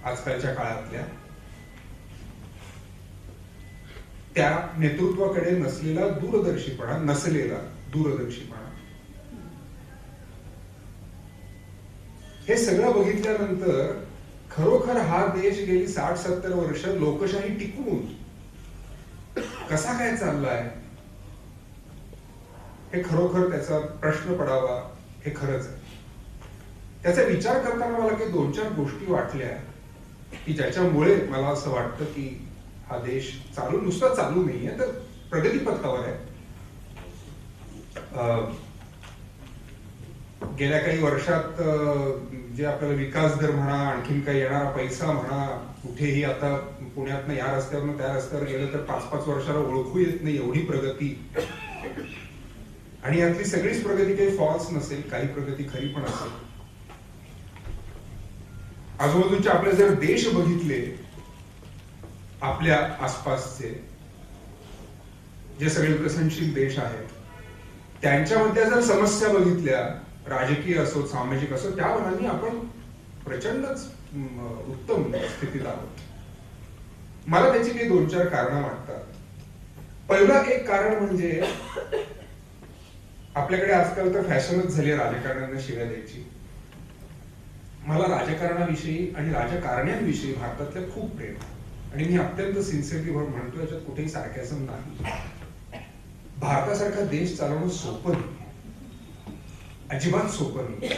H: आजकालच्या काळातल्या, त्या नेतृत्वाकडे नसलेला दूरदर्शीपणा, हे सगळं बघितल्यानंतर खरोखर हा देश गेली 60-70 वर्ष लोकशाही टिकवून कसा काय चाललाय हे खरोखर त्याचा प्रश्न पडावा हे खरंच आहे. त्याचा विचार करताना मला काही 2-4 गोष्टी वाटल्या की ज्याच्यामुळे मला असं वाटतं की हा देश नुसता चालू नाहीये तर प्रगती पथावर आहे. गेल्या काही वर्षात जे आपल्याला विकास दर म्हणा, आणखीन काही येणारा पैसा म्हणा, कुठेही आता पुण्यातनं या रस्त्यावरनं त्या रस्त्यावर गेलं तर 5-5 वर्षाला ओळखू येत नाही एवढी प्रगती. आणि यातली सगळीच प्रगती काही फॉल्स नसेल, काही प्रगती खरी पण असेल. आजूबाजूचे आपले जर देश बघितले, आपल्या आसपासचे जे सगळे विकसनशील देश आहेत त्यांच्यामध्ये जर समस्या बघितल्या, राजकीय असो सामाजिक असो, त्या मनाने आपण प्रचंडच उत्तम स्थितीत आहोत. मला त्याची काही 2-4 कारणं वाटतात. पहिलं एक कारण म्हणजे आपल्याकडे आजकाल तर फॅशनच झाली राजकारण्यांना शिव्या द्यायची. मला राजकारणाविषयी आणि राजकारण्यांविषयी भारतातल्या खूप प्रेम आणि मी अत्यंत सिन्सिअरली म्हणतो, याच्यात कुठेही सार्कॅझम नाही. भारतासारखा देश चालवणं सोपं नाही, अजिबात सोपं नाही.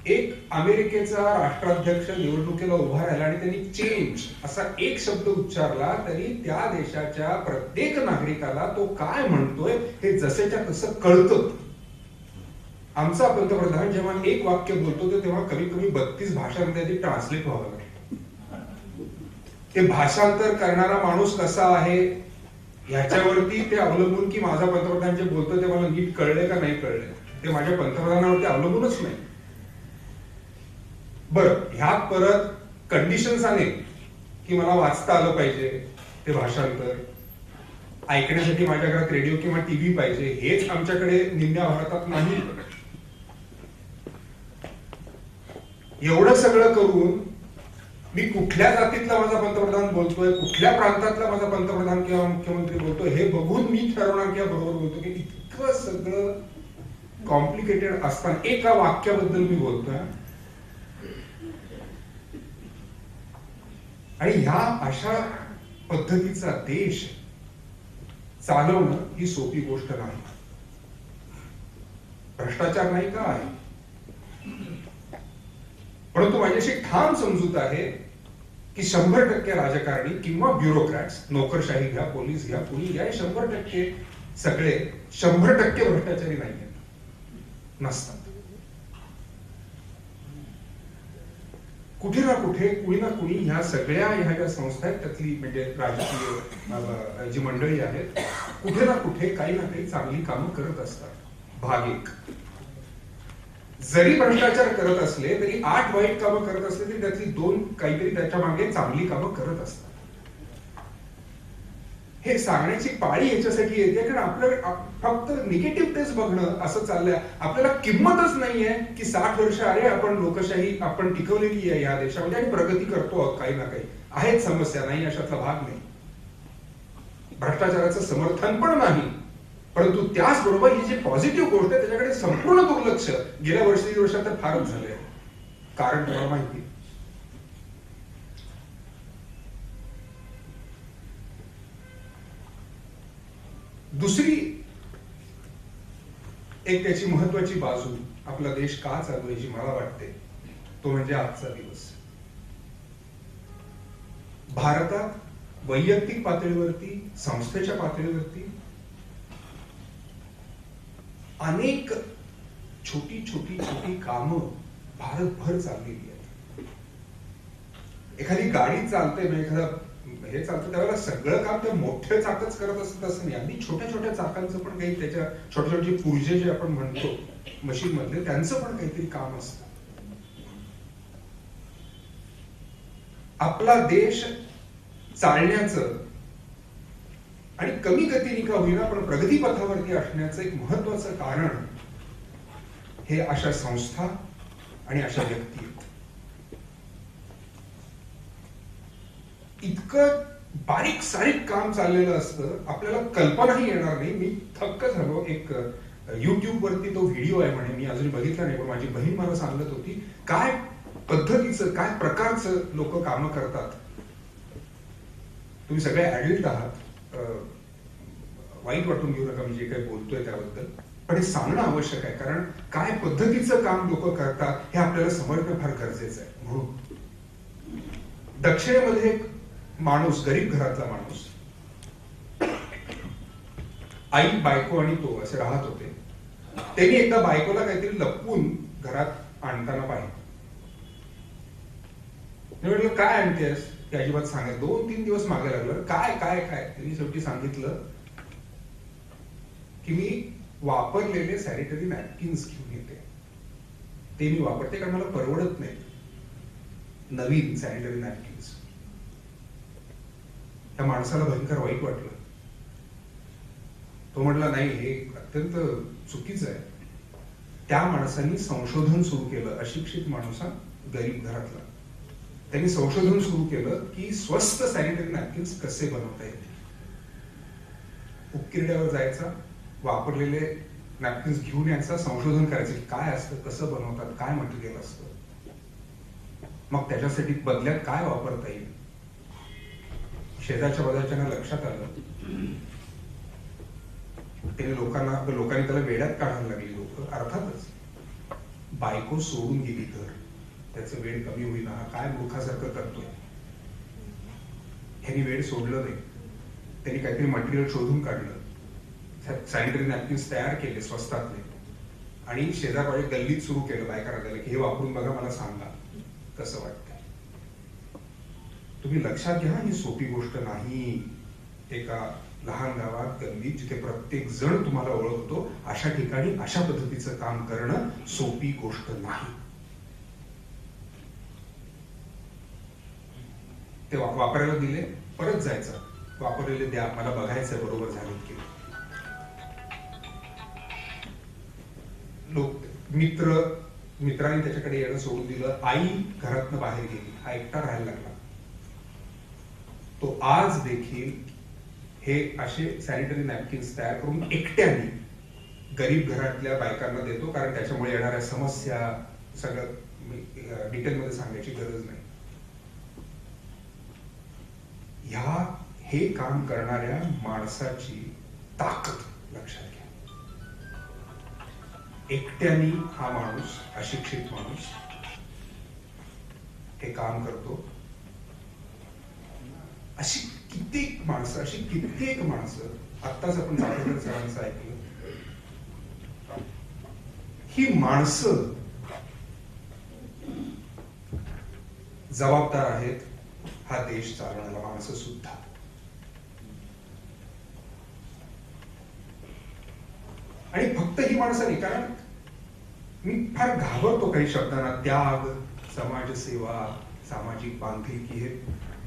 H: एक अमेरिकेचा राष्ट्राध्यक्ष निवडणुकीला उभा राहिला आणि त्यांनी चेंज असा एक शब्द उच्चारला तरी त्या देशाच्या प्रत्येक नागरिकाला तो काय म्हणतोय हे जसेच्या तसं कळतं. आमचा पंतप्रधान जेव्हा एक वाक्य बोलतो तेव्हा कमी कमी 32 भाषांमध्ये ट्रान्सलेट व्हावं लागतं. ते भाषांतर करणारा माणूस कसा आहे ह्याच्यावरती ते अवलंबून की माझा पंतप्रधान जे बोलतो ते मला नीट कळले का नाही कळले, ते माझ्या पंतप्रधानावरती अवलंबूनच नाही. बरं, ह्यात परत कंडिशन्स आले की मला वाचता आलं पाहिजे ते भाषांतर, ऐकण्यासाठी माझ्या घरात रेडिओ किंवा टीव्ही पाहिजे, हेच आमच्याकडे निम्म्या भारतात नाही. एवढं सगळं करून मी कुठल्या जातीतला माझा पंतप्रधान बोलतोय, कुठल्या प्रांतातला माझा पंतप्रधान किंवा मुख्यमंत्री बोलतोय हे बघून मी ठरवणार किंवा बरोबर बोलतो की इतकं सगळं कॉम्प्लिकेटेड असताना एका वाक्याबद्दल मी बोलतोय. आणि ह्या अशा पद्धतीचा देश चालवणं ही सोपी गोष्ट नाही. भ्रष्टाचार नाही का आहे, परंतु माझ्याशी ठाम समजूत आहे की 100% राजकारणी किंवा ब्युरोक्रॅट्स, नोकरशाही घ्या, पोलीस घ्या, कुणी घ्या, 100% सगळे 100% भ्रष्टाचारी नाही नसतात. कुठे ना कुठे कुणी ना कुणी ह्या सगळ्या ह्या ज्या संस्था आहेत त्यातली म्हणजे राजकीय जी मंडळी आहेत कुठे ना कुठे काही ना काही चांगली कामं करत असतात. भाग एक, जरी भ्रष्टाचार करत असले तरी 8 वाईट कामं करत असले तरी त्यातली 2 काहीतरी त्याच्या मागे चांगली कामं करत असतात. हे सांगण्याची पाळी याच्यासाठी येते कारण आपल्याला फक्त निगेटिव्ह तेच बघणं असं चाललंय. आपल्याला किंमतच नाहीये की 60 वर्ष अरे आपण लोकशाही आपण टिकवलेली आहे या देशामध्ये आणि प्रगती करतो आहोत. काही ना काही आहेत समस्या, नाही अशातला भाग नाही, भ्रष्टाचाराचं समर्थन पण नाही, परंतु त्याचबरोबर ही जी पॉझिटिव्ह गोष्ट आहे त्याच्याकडे संपूर्ण दुर्लक्ष गेल्या वर्ष 1.5 वर्षात तर फारच झालंय. कारण तुम्हाला माहिती, दुसरी एक त्याची महत्वाची बाजू आपला देश का चालू आहे जी मला वाटते तो म्हणजे आजचा दिवस. भारतात वैयक्तिक पातळीवरती, संस्थेच्या पातळीवरती अनेक छोटी छोटी छोटी कामं भारतभर चाललेली आहेत. एखादी गाडी चालते, एखादा हे चालतं त्यावेळेला सगळं काम ते मोठे चाकच करत असत असं नाही. अगदी छोट्या छोट्या चाकांचं पण काही त्याच्या छोटे छोटे पुर्जे जे आपण म्हणतो मशीन मधले त्यांचं पण काहीतरी काम असतं. आपला देश चालण्याचं आणि कमी गतीने का होईना पण प्रगती पथावरती असण्याचं एक महत्वाचं कारण हे अशा संस्था आणि अशा व्यक्ती आहेत. इतकं बारीक सारीक काम चाललेलं असतं आपल्याला कल्पनाही येणार नाही. मी थक्क झालो. एक युट्यूब वरती तो व्हिडिओ आहे म्हणे, मी अजून बघितला नाही पण माझी बहीण मला सांगत होती काय पद्धतीचं काय प्रकारचं लोक कामं करतात. तुम्ही सगळे ऍडल्ट आहात, वाईट वाटून घेऊ नका मी जे काही बोलतोय त्याबद्दल, पण हे सांगणं आवश्यक आहे कारण काय पद्धतीचं काम लोक करतात हे आपल्याला समजणं फार गरजेचं आहे. म्हणून दक्षिणेमध्ये एक माणूस, गरीब घरातला माणूस, आई बायको आणि तो असे राहत होते. त्यांनी एकदा बायकोला काहीतरी लपवून घरात आणताना पाहिलं. म्हटलं काय आणतेस ते अजिबात सांगायला 2-3 दिवस मागे लागलं. काय काय काय त्यांनी शेवटी सांगितलं की मी वापरलेले सॅनिटरी नॅपकिन्स घेऊन येते, ते मी वापरते कारण मला परवडत नाही नवीन सॅनिटरी नॅपकिन्स. त्या माणसाला भयंकर वाईट वाटलं. तो म्हटला नाही हे अत्यंत चुकीचं आहे. त्या माणसाने संशोधन सुरू केलं, अशिक्षित माणूस, गरीब घरातला, त्यांनी संशोधन सुरू केलं की स्वस्त सॅनिटरी नॅपकिन्स कसे बनवता येतील. उपकिरड्यावर जायचा, वापरलेले नॅपकिन्स घेऊन यायचा, संशोधन करायचं काय असतं, कसं बनवतात, काय मटेरियल असतं, मग त्याच्यासाठी बदल्यात काय वापरता येईल. शेजारच्या बाजारच्या लक्षात आलं. त्याने लोकांनी त्याला वेड्यात काढायला लागली. लोक अर्थातच बायको सोडून गेली तर त्याचं वेळ कमी होईल, हा काय मूर्खासारखं करतोय. ह्यांनी वेळ सोडलं नाही. त्यांनी काहीतरी मटेरियल शोधून काढलं, सॅनिटरी नॅपकिन्स तयार केले स्वस्तातले आणि शेजारबाई गल्लीत सुरू केलं बायकांना द्यायला की हे वापरून बघा, मला सांगा कसं वाटतं. तुम्ही लक्षात घ्या ही सोपी गोष्ट नाही. एका लहान गावात गल्लीत जिथे प्रत्येक जण तुम्हाला ओळखतो अशा ठिकाणी अशा पद्धतीचं काम करणं सोपी गोष्ट नाही. ते वापरायला दिले, परत जायचं, वापरलेले द्या, मला बघायचं बरोबर झालं की. लोक मित्र मित्रांनी त्याच्याकडे येणं सोडून दिलं. आई घरातनं बाहेर गेली, हा एकटा राहायला लागला. तो आज देखील हे असे सॅनिटरी नॅपकिन्स तयार करून एकट्याने गरीब घरातल्या बायकांना देतो, कारण त्याच्यामुळे येणाऱ्या समस्या सगळं डिटेलमध्ये सांगायची गरज नाही. हे काम करणाऱ्या माणसाची ताकद लक्षात घ्या. एकट्याने हा माणूस, अशिक्षित माणूस हे काम करतो. अशी कित्येक माणसं आत्ताच आपण चाफेकर सरांचं ऐकलं. ही माणसं जबाबदार आहेत हा देश चालवण्याला, माणसं सुद्धा. आणि फक्त ही माणसं नाही, कारण मी फार घाबरतो काही शब्दांना. त्याग, समाजसेवा, सामाजिक बांधिलकी हे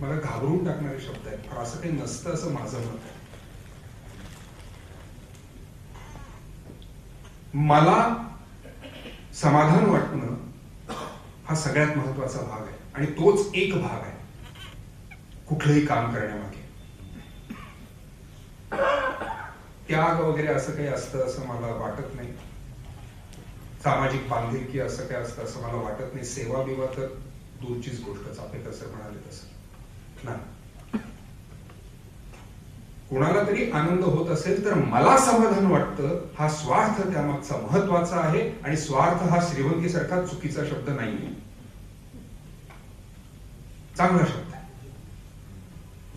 H: मला घाबरून टाकणारे शब्द आहेत. फार असं काही नसतं असं माझं मत आहे. मला समाधान वाटणं हा सगळ्यात महत्वाचा भाग आहे, आणि तोच एक भाग आहे कुठलंही काम करण्यामागे. त्याग वगैरे असं काही असतं असं मला वाटत नाही. सामाजिक बांधिलकी असं काही असतं असं मला वाटत नाही. सेवा बिवा तर दूरचीच गोष्ट. चाफेकर सर म्हणाले तसं नाही. कोणाला तरी आनंद होत असेल तर मला समाधान वाटतं. हा स्वार्थ त्यामागचा महत्वाचा आहे, आणि स्वार्थ हा श्रीमंतीसारखा चुकीचा शब्द नाहीये, चांगला शब्द आहे.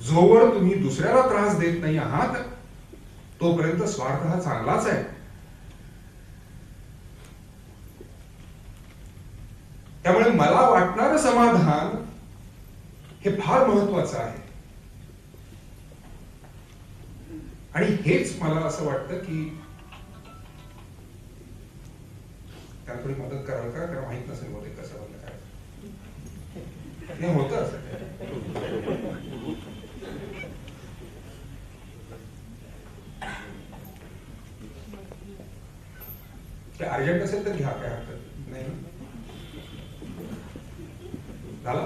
H: जोवर तुम्ही दुसऱ्याला त्रास देत नाही आहात तोपर्यंत स्वार्थ हा चांगलाच आहे. त्यामुळे मला वाटणारं समाधान हे फार महत्वाचं आहे. आणि हेच मला असं वाटतं की त्याला थोडी मदत कराल का, कारण माहित नसेल होते कसं बंद करायचं. होत असं अर्जंट असेल तर घ्या, काय हरकत नाही. झाला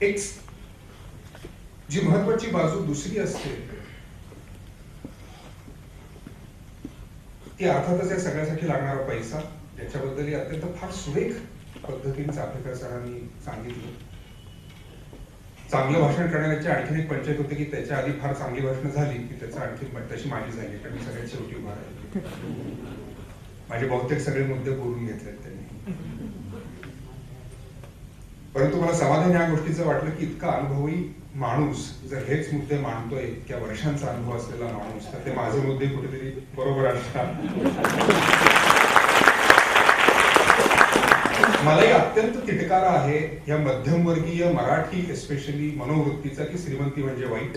H: एक जी महत्वाची बाजू दुसरी असते ती अर्थातच या सगळ्यासाठी लागणारा पैसा, ज्याच्याबद्दल अत्यंत फार सुरेख पद्धतीने चाफेकर सरांनी सांगितलं. चांगलं भाषण करण्याची आणखीन एक पंचायत होती की त्याच्या आधी फार चांगली भाषणं झाली की त्याचा आणखी तशी माझी झाली, कारण मी सगळ्यात शेवटी उभा राहिलो. माझे बहुतेक सगळे मुद्दे बोलून घेतले त्यांनी. परंतु मला समाधान या गोष्टीचं वाटलं की इतका अनुभवी माणूस जर हेच मुद्दे मांडतोय, इतक्या वर्षांचा अनुभव असलेला माणूस, तर ते माझे मुद्दे कुठेतरी बरोबर असतात. मलाही अत्यंत तिटकारा आहे या मध्यमवर्गीय मराठी एस्पेशली मनोवृत्तीचा की श्रीमंती म्हणजे वाईट.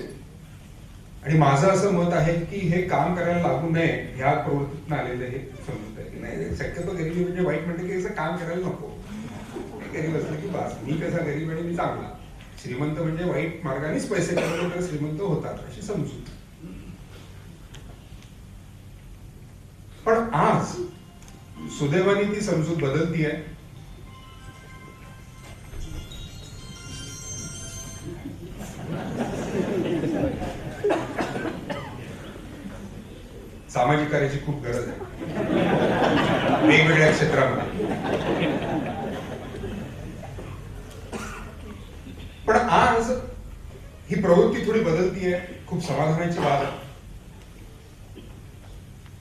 H: आणि माझं असं मत आहे की हे काम करायला लागू नये ह्या प्रवृत्तीतून आलेलं हे समजत आहे की नाही, शक्यतो गरिबी म्हणजे वाईट म्हणते की असं काम करायला नको. गरीब असलं की बस, मी कसा गरीब आणि मी चांगला. श्रीमंत म्हणजे वाईट मार्गानेच पैसे कमवले तर श्रीमंत होतात अशी समजूत. पण आज सुदैवाने ती समजूत बदलती आहे. सामाजिक कार्याची खूप गरज आहे वेगवेगळ्या क्षेत्रामध्ये. पण आज ही प्रवृत्ती थोडी बदलती आहे, खूप समाधानाची बाब आहे.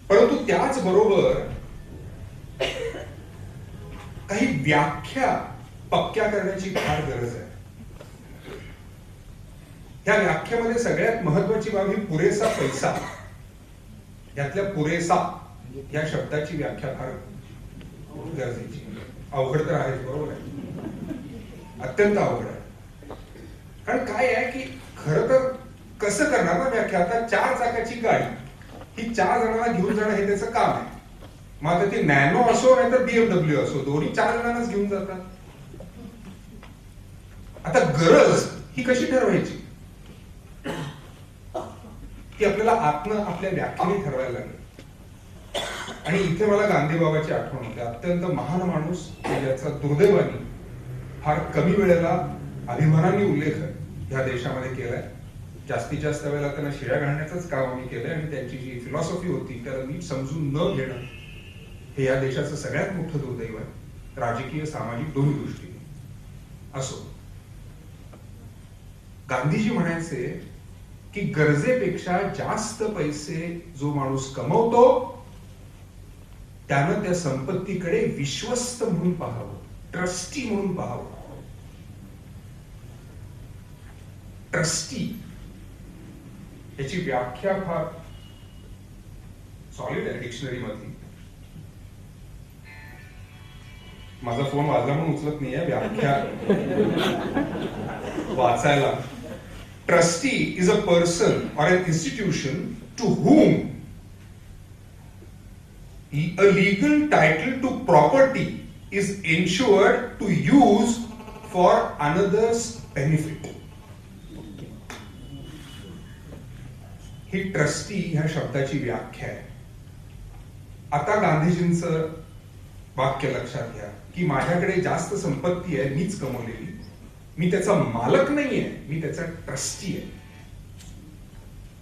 H: परंतु त्याच बरोबर काही व्याख्या पक्क्या करण्याची फार गरज आहे. त्या व्याख्यामध्ये सगळ्यात महत्वाची बाब ही पुरेसा पैसा. यातल्या पुरेसा या शब्दाची व्याख्या फार गरजेची. अवघड तर आहेच, बरोबर आहे, अत्यंत अवघड आहे. कारण काय आहे की खरं तर कसं करणार ना व्याख्या. आता 4 चाकाची गाडी ही 4 जणांना घेऊन जाणं हे त्याचं काम आहे. मग आता ती नॅनो असो नाही तर BMW असो, दोन्ही 4 जणांनाच घेऊन जातात. आता गरज ही कशी ठरवायची की आपल्याला आत्म आपल्या व्याख्येने ठरवायला लागेल. आणि इथे मला गांधी बाबाची आठवण होते. अत्यंत महान माणूस ज्याचा दुर्दैवाने फार कमी वेळेला अभिमानाने उल्लेख ह्या देशामध्ये केलाय. जास्तीत जास्त वेळेला त्यांना शिव्या घालण्याचंच काम आम्ही केलंय आणि त्यांची जी फिलॉसॉफी होती त्याला नीट समजून न घेणं हे या देशाचं सगळ्यात मोठं दुर्दैव आहे, राजकीय सामाजिक दोन्ही दृष्टीने. असो, गांधीजी म्हणायचे की गरजेपेक्षा जास्त पैसे जो माणूस कमवतो त्यानं त्या संपत्तीकडे विश्वस्त म्हणून पाहावं, ट्रस्टी म्हणून पाहावं. ट्रस्टी याची व्याख्या फार सॉलिड आहे डिक्शनरी मध्ये. माझा फोन वाजला म्हणून उचलत नाहीये व्याख्या वाचायला. ट्रस्टी इज अ पर्सन और an institution to whom a legal title to property is ensured to use for another's benefit. He trustee ह्या शब्दाची व्याख्या आहे. आता गांधीजींचं वाक्य लक्षात घ्या की माझ्याकडे जास्त संपत्ती आहे, मीच कमवलेली, मी त्याचा मालक नाहीये, मी त्याचा ट्रस्टी आहे.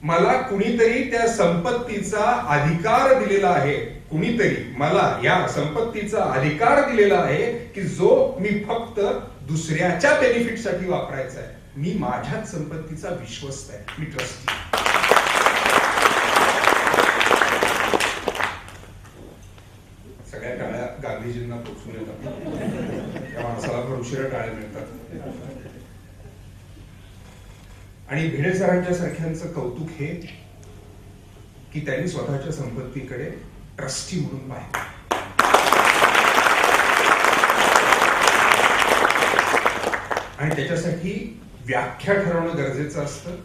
H: मला कुणीतरी त्या संपत्तीचा अधिकार दिलेला आहे, कुणीतरी मला या संपत्तीचा अधिकार दिलेला आहे की जो मी फक्त दुसऱ्याच्या बेनिफिटसाठी वापरायचा आहे. मी माझ्याच संपत्तीचा विश्वस्त आहे, मी ट्रस्टी. सगळ्या टाळ्या गांधीजींना पोचून येतात, त्या माणसाला फार उशिरा टाळ्या मिळतात. आणि भिडे सरांच्या सारख्यांचं कौतुक हे की त्यांनी स्वतःच्या संपत्तीकडे ट्रस्टी म्हणून पाहिलं. आणि त्याच्यासाठी व्याख्या ठरवणं गरजेचं असतं.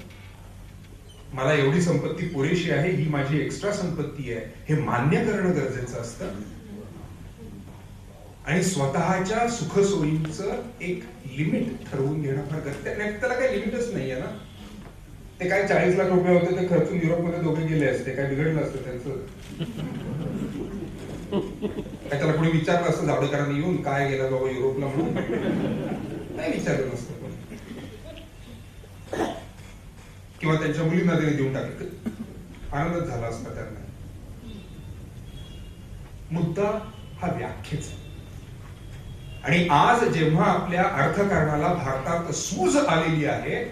H: मला एवढी संपत्ती पुरेशी आहे, ही माझी एक्स्ट्रा संपत्ती आहे, हे मान्य करणं गरजेचं असतं. आणि स्वतःच्या सुखसोयींचं एक लिमिट ठरवून घेणं फार गरजेचं आहे. त्याला काही लिमिटच नाहीये ना. ते काय 40 लाख रुपये होते ते खर्चून युरोपमध्ये दोघे गेले असते, काय बिघडलं असतं त्यांचं? काय त्याला कोणी विचारलं असतं जावडेकरांनी येऊन काय गेला बाबा युरोपला म्हणून? नाही विचारलं नसतं कोणी. किंवा त्यांच्या मुलींना त्यांनी देऊन टाकले, आनंदच झाला असता त्यांना. मुद्दा हा व्याख्येचा. आणि आज जेव्हा आपल्या अर्थकारणाला भारतात सूज आलेली आहे,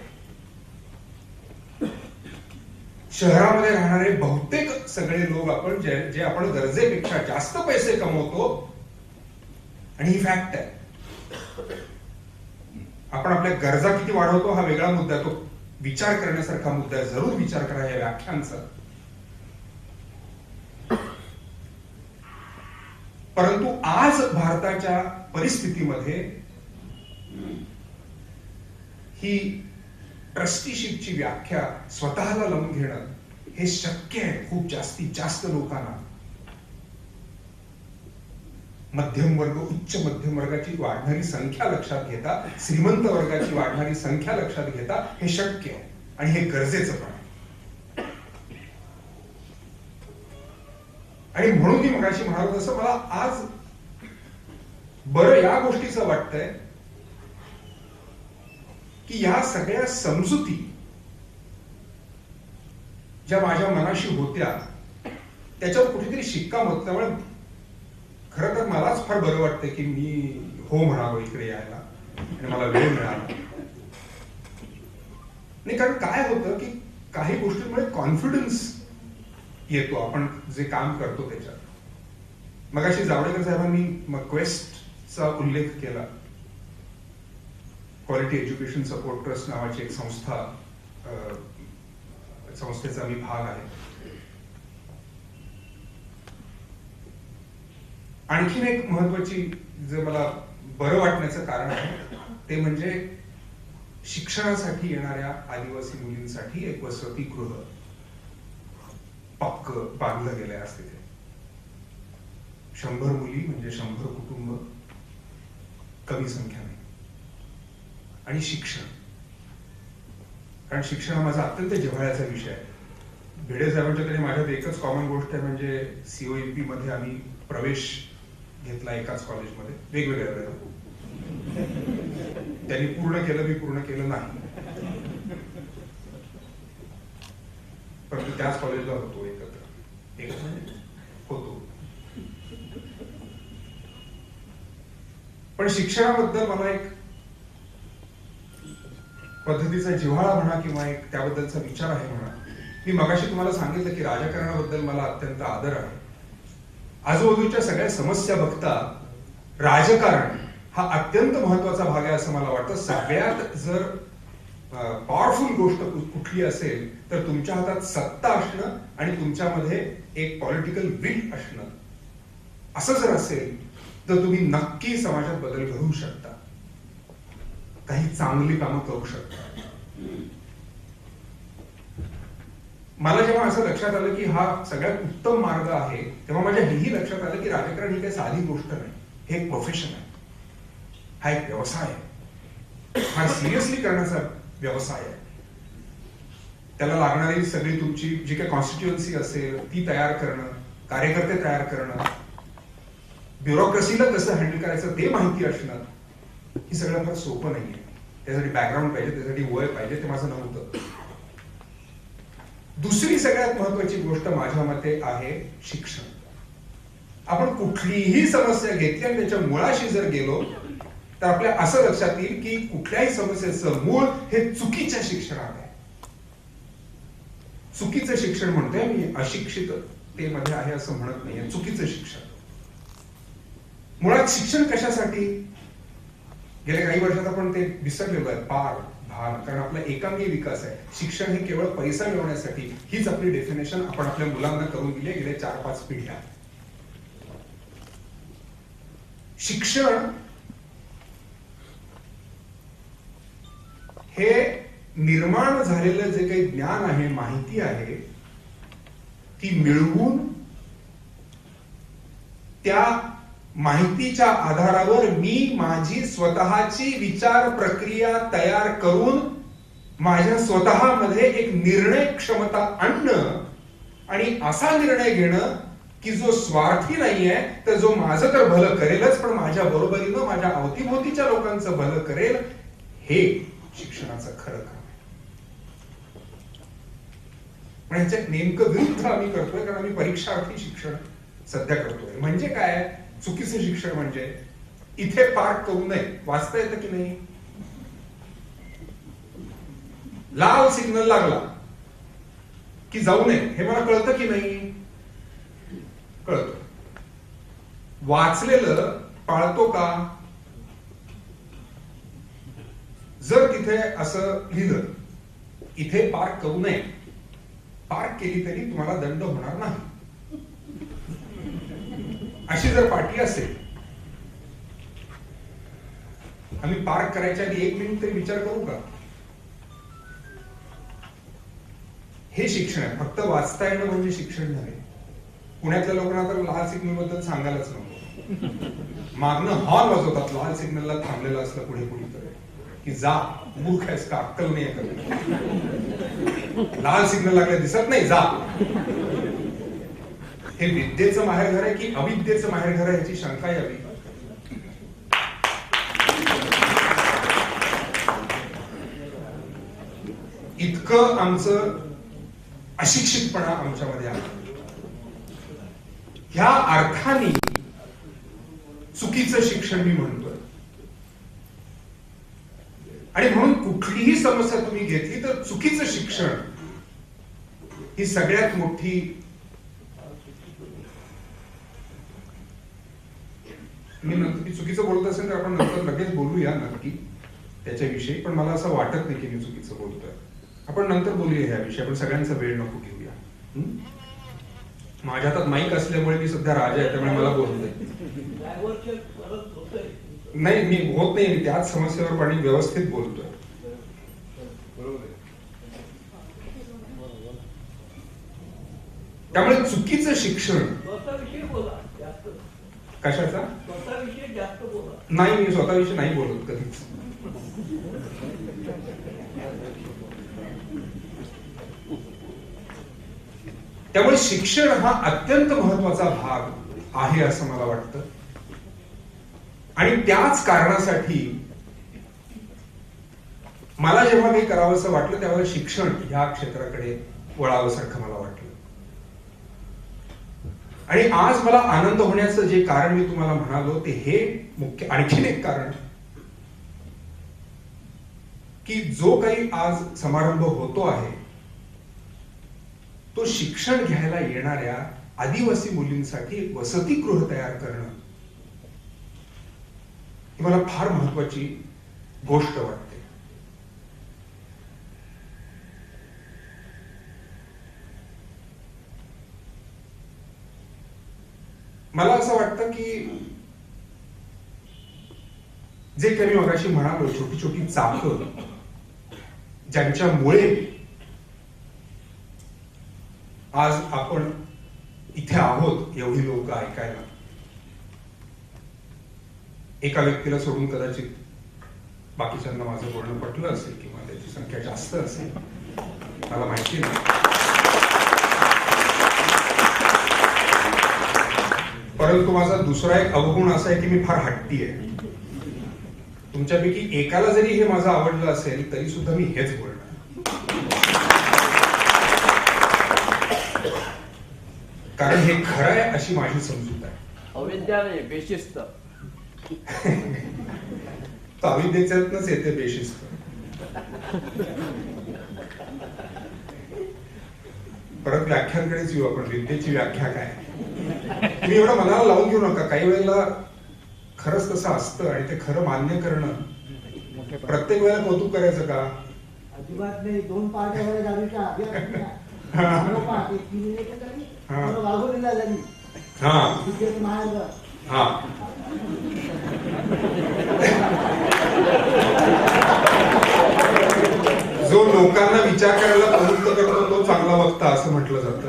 H: शहरामध्ये राहणारे बहुतेक सगळे लोक आपण जे आपण गरजेपेक्षा जास्त पैसे कमवतो, आणि ही फॅक्ट आहे. आपण आपल्या गरजा किती वाढवतो हा वेगळा मुद्दा आहे, तो विचार करण्यासारखा मुद्दा आहे. जरूर विचार करा या व्याख्यांचा. परंतु आज भारताच्या परिस्थितीमध्ये ही ट्रस्टीशिपची व्याख्या स्वतःला लावून घेणं हे शक्य आहे खूप जास्तीत जास्त लोकांना. मध्यम वर्ग, उच्च मध्यम वर्गाची वाढणारी संख्या लक्षात घेता, श्रीमंत वर्गाची वाढणारी संख्या लक्षात घेता हे शक्य आहे आणि हे गरजेचं पण आहे. आणि म्हणून मी मगाशी म्हणालो तसं मला आज बरं या गोष्टीचं वाटतंय की या सगळ्या समजुती ज्या माझ्या मनाशी होत्या त्याच्यावर कुठेतरी शिक्का बसल्यामुळे खरं तर मलाच फार बरं वाटतंय की मी हो म्हणालो इकडे यायला आणि मला वेळ मिळाला नाही. कारण काय होतं की काही गोष्टींमुळे कॉन्फिडन्स येतो आपण जे काम करतो त्याच्यात. मगाशी जावडेकर साहेबांनी क्वेस्टचा उल्लेख केला. क्वालिटी एज्युकेशन सपोर्ट ट्रस्ट नावाची एक संस्थेचा मी भाग आहे. आणखीन एक महत्वाची जे मला बरं वाटण्याचं कारण आहे ते म्हणजे शिक्षणासाठी येणाऱ्या आदिवासी मुलींसाठी एक वसतिगृह पक्क बांधलं गेलंय आज तिथे. 100 मुली म्हणजे 100 कुटुंब, कमी संख्या नाही. आणि शिक्षण, कारण शिक्षण हा माझा अत्यंत जिव्हाळ्याचा विषय आहे. भिडे साहेबांच्या तरी माझ्यात एकच कॉमन गोष्ट आहे, म्हणजे COEP मध्ये आम्ही प्रवेश घेतला एकाच कॉलेजमध्ये, वेगवेगळ्या वेळेला. त्यांनी पूर्ण केलं, मी पूर्ण केलं नाही, परंतु त्याच कॉलेजला होतो एकत्र होतो. पण शिक्षणाबद्दल मला एक पद्धतीचा जिव्हाळा म्हणा किंवा एक त्याबद्दलचा विचार आहे म्हणा. मी मगाशी तुम्हाला सांगितलं की राजकारणाबद्दल मला अत्यंत आदर आहे. आजूबाजूच्या सगळ्या समस्या बघता राजकारण हा अत्यंत महत्वाचा भाग आहे असं मला वाटतं. सगळ्यात जर पॉवरफुल गोष्ट कुठली असेल तर तुमच्या हातात सत्ता असणं आणि तुमच्यामध्ये एक पॉलिटिकल विल असणं. असं जर असेल तर तुम्ही नक्की समाजात बदल घडवू शकता, काही चांगली कामं करू शकता. मला जेव्हा असं लक्षात आलं की हा सगळ्यात उत्तम मार्ग आहे, तेव्हा माझ्या हेही लक्षात आलं की राजकारण ही काही साधी गोष्ट नाही, हे एक प्रोफेशन आहे, हा एक व्यवसाय आहे, हा सिरियसली करण्याचा व्यवसाय आहे. त्याला लागणारी सगळी तुमची जी काही कॉन्स्टिट्युएन्सी असेल ती तयार करणं, कार्यकर्ते तयार करणं, ब्युरोक्रेसीला कसं हँडल करायचं ते माहिती असणं, ही सगळं फार सोपं नाहीये. त्यासाठी बॅकग्राऊंड पाहिजे, त्यासाठी वय पाहिजे, ते माझं नव्हतं. दुसरी सगळ्यात महत्वाची गोष्ट माझ्या मते आहे शिक्षण. आपण कुठलीही समस्या घेतली आणि त्याच्या मुळाशी जर गेलो तर आपल्या असं लक्षात येईल की कुठल्याही समस्येचं मूळ हे चुकीच्या शिक्षणात आहे. चुकीचं शिक्षण म्हणतोय मी, अशिक्षिततेमध्ये आहे असं म्हणत नाहीये. चुकीचं शिक्षण. मुळात शिक्षण कशासाठी? गेल्या काही वर्षात आपण ते विसरलेलो आहे पार भान, कारण आपला एकांगी विकास आहे. शिक्षण हे केवळ पैसा मिळवण्यासाठी, हीच आपली डेफिनेशन आपण आपल्या मुलांना करून दिली गेल्या 4-5 पिढ्या. शिक्षण हे निर्माण झालेलं जे काही ज्ञान आहे, माहिती आहे, ती मिळवून त्या माहितीच्या आधारावर मी माझी स्वतःची विचार प्रक्रिया तयार करून माझ्या स्वतःमध्ये एक निर्णय क्षमता आणणं आणि असा निर्णय घेणं की जो स्वार्थी नाहीये, तर जो माझं तर भलं करेलच पण माझ्या बरोबरीनं माझ्या अवतीभोवतीच्या लोकांचं भलं करेल. हे शिक्षणाचं खरं काम आहे. पण ह्याच्या नेमकं विरुद्ध आम्ही करतोय, कारण आम्ही परीक्षार्थी शिक्षण सध्या करतोय. म्हणजे काय? चुकीचं शिक्षण म्हणजे इथे पार्क करू नये. वाचता येतं की नाही? लाल सिग्नल लागला की जाऊ नये हे मला कळतं की नाही? कळतं. वाचलेलं पाळतो का? जर तिथे असं लिहिलं इथे पार्क करू नये, पार्क केली तरी तुम्हाला दंड होणार नाही, अशी जर पाटी असेल, आम्ही पार्क करायच्या आधी 1 मिनिट तरी विचार करू का? हे शिक्षण आहे. फक्त वाचता येणं म्हणजे शिक्षण नव्हे. पुण्यातल्या लोकांना तर लाल सिग्नल बद्दल सांगायलाच नको. मागणं हॉर्न वाजवतात लाल सिग्नलला थांबलेलं असलं पुढे कुणीतरी की जा, मूर्ख आहेस का, अक्कल नाही आहे, लाल सिग्नल लागले दिसत नाही, जा. हे विद्येचं माहेरघर आहे की अविद्येचं माहेरघर आहे याची शंका यावी. इतकं आमचं अशिक्षितपणा आमच्यामध्ये आहे. ह्या अर्थाने चुकीचं शिक्षण मी म्हणतोय. आणि म्हणून कुठलीही समस्या तुम्ही घेतली तर चुकीचं शिक्षण ही सगळ्यात मोठी मी नंतर चुकीचं बोलत असेल तर आपण नंतर लगेच बोलूया नक्की त्याच्याविषयी. पण मला असं वाटत नाही की मी चुकीचं बोलतोय. आपण नंतर बोलूया ह्याविषयी. आपण सगळ्यांचा वेळ नको घेऊया. माझ्या हातात माईक असल्यामुळे मी सध्या राजा आहे, त्यामुळे मला बोलतोय. नाही, मी होत नाही. मी त्याच समस्येवर पण व्यवस्थित बोलतोय. त्यामुळे चुकीचं शिक्षण कशाचा? नाही, मी स्वतःविषयी नाही बोलत कधीच. त्यामुळे शिक्षण हा अत्यंत महत्वाचा भाग आहे असं मला वाटतं. आणि त्याच कारणासाठी मला जेव्हा काही करावंसं वाटलं त्यावेळेला शिक्षण या क्षेत्राकडे वळावंसारखं मला वाटलं. आणि आज मला आनंद होण्याचं जे कारण मी तुम्हाला म्हणालो ते हे मुख्य आणखीन एक कारण की जो काही आज समारंभ होतो आहे तो शिक्षण घ्यायला येणाऱ्या आदिवासी मुलींसाठी एक वसतिगृह तयार करणं ही मला फार महत्वाची गोष्ट वाटते. मला असं वाटतं की जे काही मी मगाशी म्हणालो छोटी छोटी चाकं ज्यांच्यामुळे आज आपण इथे आहोत एवढी लोक ऐकायला, एका व्यक्तीला सोडून कदाचित बाकीच्यांना माझं बोलणं पटलं असेल किंवा त्याची संख्या जास्त असेल, मला माहिती नाही. परंतु माझा दुसरा एक अवगुण असा आहे की मी फार हट्टी आहे. तुमच्यापैकी एकाला जरी हे माझं आवडलं असेल तरी सुद्धा मी हेच बोलणार. कारण हे खरं आहे अशी माझी समजूत आहे.
I: अविद्या नाही, बेशिस्त.
H: तो अविद्येच्यातनच येते बेशिस्त. परत व्याख्यांकडेच येऊ आपण. विद्येची व्याख्या काय? तुम्ही एवढं मनाला लावून घेऊ नका. काही वेळेला खरंच तसं असतं आणि ते खरं मान्य करणं प्रत्येक वेळेला कौतुक करायचं का?
J: अजिबात नाही. 2 पार्ट्या गाडीच्या
H: जो लोकांना विचार करायला प्रवृत्त करतो तो चांगला वक्ता असं म्हटलं जातं.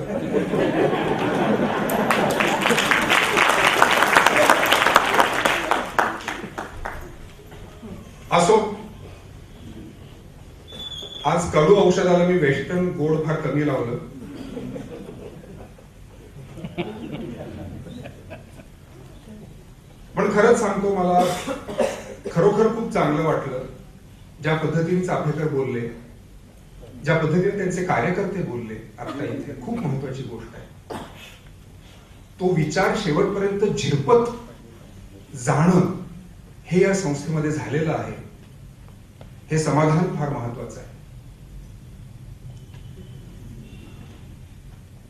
H: असो, आज कडू औषधाला मी वेस्टर्न गोड फार कमी लावलं. पण खरंच सांगतो, मला खरोखर खूप चांगलं वाटलं ज्या पद्धतीने चाफेकर बोलले, ज्या पद्धतीने त्यांचे कार्यकर्ते बोलले. आता इथे खूप महत्वाची गोष्ट आहे, तो विचार शेवटपर्यंत झिरपत जाणं हे या संस्थेमध्ये झालेलं आहे. हे समाधान फार महत्वाचं आहे.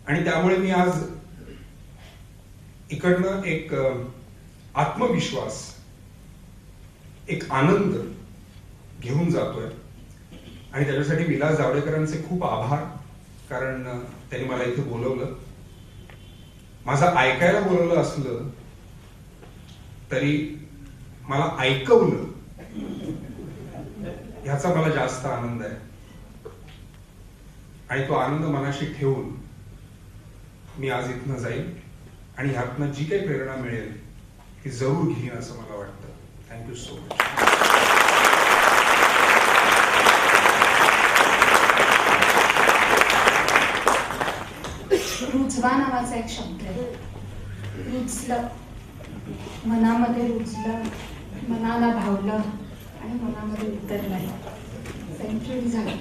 H: आणि त्यामुळे मी आज इकडनं एक आत्मविश्वास, एक आनंद घेऊन जातोय. आणि त्याच्यासाठी विलास जावडेकरांचे खूप आभार, कारण त्यांनी मला इथे बोलवलं. माझं ऐकायला बोलवलं असलं तरी मला ऐकवलं ह्याचा मला जास्त आनंद आहे. आणि तो आनंद मनाशी ठेवून मी आज इथनं जाईल आणि ह्यातनं जी काही प्रेरणा मिळेल ती जरूर घेईन असं मला वाटतं. Thank you so much.
C: रुजवा नावाचा एक शब्द आहे. रुजलं, मनामध्ये रुजलं, मनाला भावलं आणि मनामध्ये उतरलं. सेंचुरी झाली.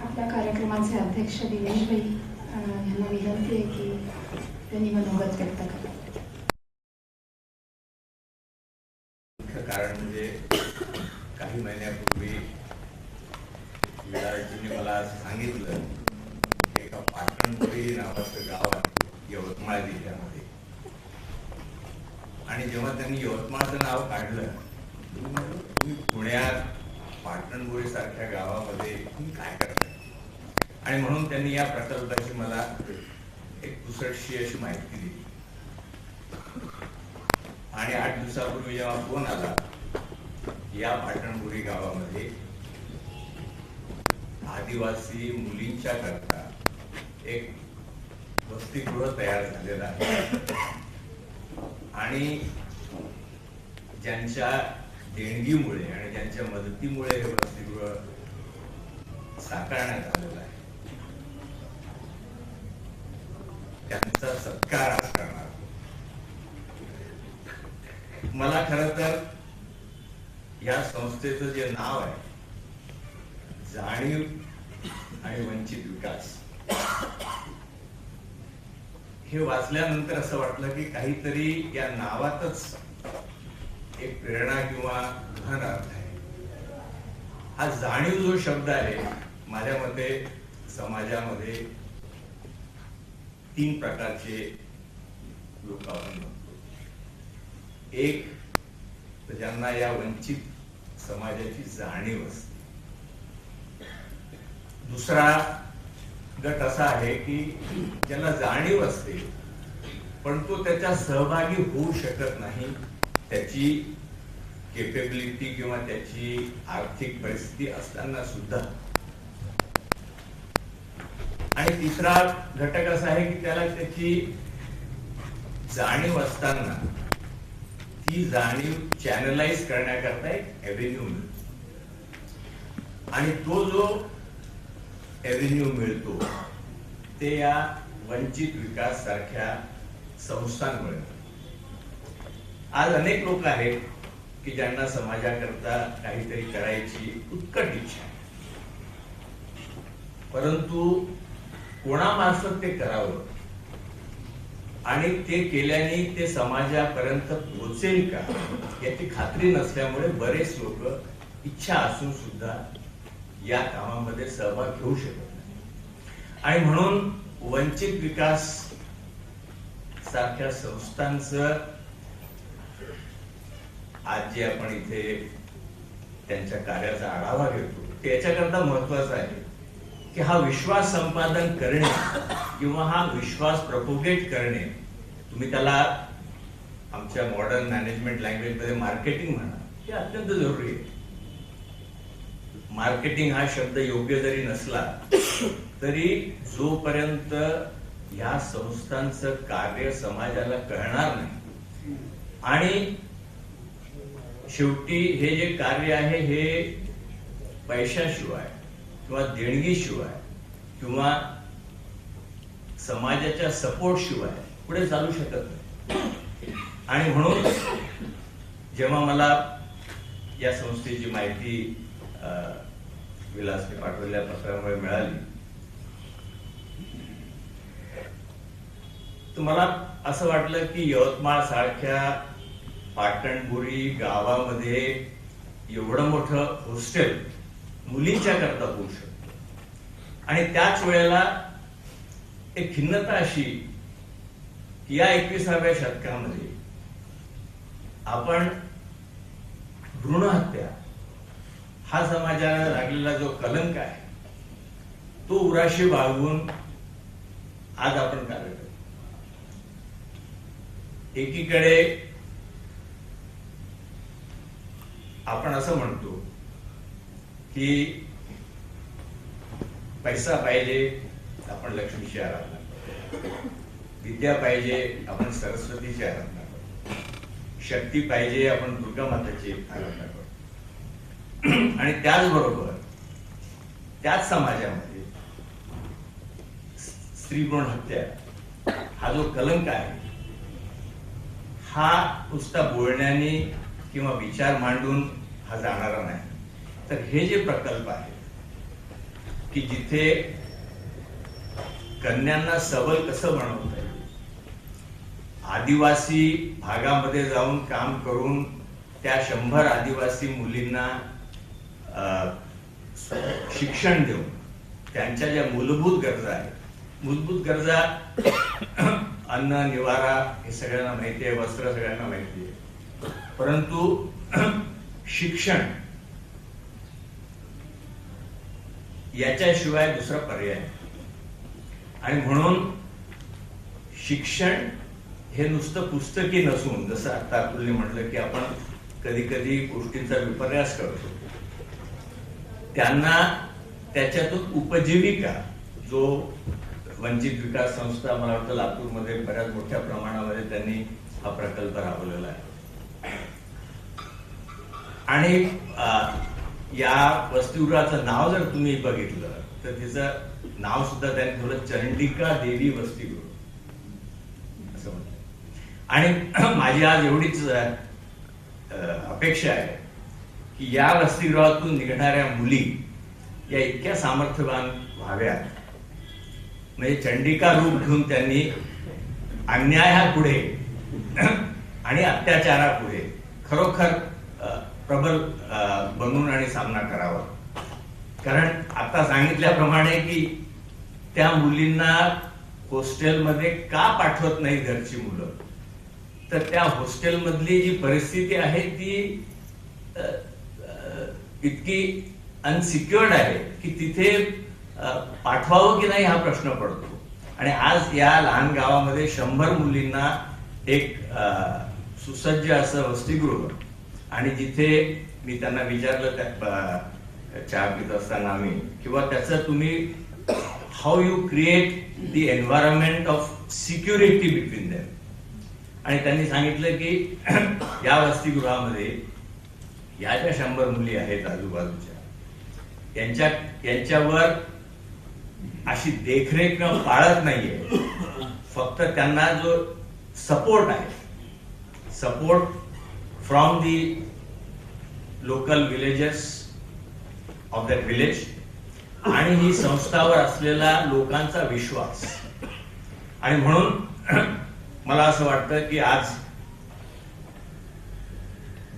C: आपल्या कार्यक्रमाचे अध्यक्ष दिनेश भाई यांना विनंती आहे की त्यांनी मनोगत व्यक्त करा.
K: मुख्य कारण म्हणजे काही महिन्यापूर्वी विराजींनी मला सांगितलं की एका पाटणपुरी नावाचं गाव आहे यवतमाळ जिल्ह्यामध्ये. आणि जेव्हा त्यांनी यवतमाळचं नाव काढलं, तुम्ही पुण्यात पाटणपुरी सारख्या गावामध्ये तुम्ही काय करताय? आणि म्हणून त्यांनी या प्रकल्पाची मला एक पुसटशी अशी माहिती दिली. आणि 8 दिवसापूर्वी जेव्हा फोन आला, या पाटणपुरी गावामध्ये आदिवासी मुलींच्या करता एक वसतिगृह तयार झालेलं आहे. आणि ज्यांच्या देणगीमुळे आणि ज्यांच्या मदतीमुळे हे वसतिगृह साकारण्यात आलेलं आहे त्यांचा सत्कार आज करणार. मला खरं तर या संस्थेचं जे नाव आहे जाणीव आणि वंचित विकास हे वाचल्यानंतर असं वाटलं की काहीतरी या नावातच एक प्रेरणा किंवा गहन अर्थ आहे. हा जाणीव जो शब्द आहे माझ्या मते समाजामध्ये 3 प्रकारचे लोक आपण बघतो. एक तर ज्यांना या वंचित समाजाची जाणीव असते. दुसरा गट असा आहे की ज्याला जाणीव असते पण तो त्याच्या सहभागी होऊ शकत नाही, त्याची केपेबिलिटी किंवा त्याची आर्थिक परिस्थिती असताना सुद्धा. आणि तिसरा घटक असा आहे की त्याला त्याची जाणीव असताना ती जाणीव चॅनलाइज करण्याकरता एक एव्हेन्यू मिळतो. आणि तो जो एव्हेन्यू मिळतो ते या वंचित विकास सारख्या संस्थांमुळे. आज अनेक लोक आहेत की ज्यांना समाजाकरता काहीतरी करायची उत्कट इच्छा आहे, परंतु कोणामार्फत ते करावं आणि ते केल्याने ते समाजापर्यंत पोहोचेल का याची खात्री नसल्यामुळे बरेच लोक इच्छा असून सुद्धा या कामामध्ये सहभाग घेऊ शकत नाही. आणि म्हणून वंचित विकास सारख्या संस्थांचं आज जे आपण इथे त्यांच्या कार्याचा आढावा घेतो ते याच्याकरता महत्वाचं आहे की हा विश्वास संपादन करणे किंवा हा विश्वास प्रपोगेट करणे, तुम्ही त्याला आमच्या मॉडर्न मॅनेजमेंट लँग्वेज मध्ये मार्केटिंग म्हणा, हे अत्यंत जरुरी आहे. मार्केटिंग हा शब्द योग्य जरी नसला तरी जोपर्यंत या संस्थांचं कार्य समाजाला कळणार नाही आणि शेवटी हे जे कार्य आहे हे पैशाशिवाय किंवा देणगीशिवाय किंवा समाजाच्या सपोर्ट शिवाय पुढे चालू शकत नाही. आणि म्हणून जेव्हा मला या संस्थेची माहिती विलासने पाठवलेल्या पत्रामुळे मिळाली तर मला असं वाटलं की यवतमाळ सारख्या पाटणबुरी गावामध्ये एवढं मोठं हॉस्टेल मुलींच्या करता होऊ शकतं. आणि त्याच वेळेला एक खिन्नता अशी की या 21व्या शतकामध्ये आपण भ्रूण हत्या हा समाजाला लागलेला जो कलंक आहे तो उराशी बाळगून आज आपण कार्य करतो. एकीकडे आपण असं म्हणतो की पैसा पाहिजे आपण लक्ष्मीची आराधना करतो, विद्या पाहिजे आपण सरस्वतीची आराधना करतो, शक्ती पाहिजे आपण दुर्गा माताची आराधना करतो. आणि त्याचबरोबर त्याच समाजामध्ये स्त्री भ्रूण हत्या हा जो कलंक आहे हा नुसता बोलण्याने किंवा विचार मांडून हा जाणारा नाही. तर हे जे प्रकल्प आहेत की जिथे कन्यांना सबल कसं बनवता येईल, आदिवासी भागामध्ये जाऊन काम करून त्या 100 आदिवासी मुलींना शिक्षण देऊन त्यांच्या ज्या मूलभूत गरजा आहेत, मूलभूत गरजा अन्न निवारा हे सगळ्यांना माहिती आहे, वस्त्र सगळ्यांना माहिती आहे, परंतु शिक्षण याच्याशिवाय दुसरा पर्याय. आणि म्हणून शिक्षण हे नुसतं पुस्तकी नसून, जसं आता अतुलने म्हटलं की आपण कधी कधी गोष्टींचा विपर्यास करतो, त्यांना त्याच्यातून उपजीविका जो वंचित विकास संस्था मला वाटतं लातूरमध्ये बऱ्याच मोठ्या प्रमाणामध्ये त्यांनी हा प्रकल्प राबवलेला आहे. आणि या वसतिगृहाचं नाव जर तुम्ही बघितलं तर तिचं नाव सुद्धा त्यांनी ठेवलं चंडिका देवी वसतिगृह असं म्हणलं. आणि माझी आज एवढीच अपेक्षा आहे की या वसतिगृहातून निघणाऱ्या मुली या इतक्या सामर्थ्यवान व्हाव्यात, म्हणजे चंडिका रूप घेऊन त्यांनी अन्यायापुढे आणि अत्याचारापुढे खरोखर प्रबल बनून आणि सामना करावा. कारण आता सांगितल्याप्रमाणे की त्या मुलींना हॉस्टेलमध्ये का पाठवत नाही घरची मुलं, तर त्या हॉस्टेलमधली जी परिस्थिती आहे ती इतकी अनसिक्युअर्ड आहे की तिथे पाठवावं की नाही हा प्रश्न पडतो. आणि आज या लहान गावामध्ये 100 मुलींना एक सुसज्ज असं वसतिगृह, आणि जिथे मी त्यांना विचारलं त्या चहा पित असताना आम्ही, किंवा त्याचं तुम्ही how you create the environment of security between them, आणि त्यांनी सांगितलं की या वसतिगृहामध्ये या ज्या 100 मुली आहेत आजूबाजूच्या, यांच्यावर अशी देखरेख पाळत नाहीये. फक्त त्यांना जो सपोर्ट आहे, support from the local villagers of that village, आणि ही संस्थावर असलेला लोकांचा विश्वास. आणि म्हणून मला असं वाटतं की आज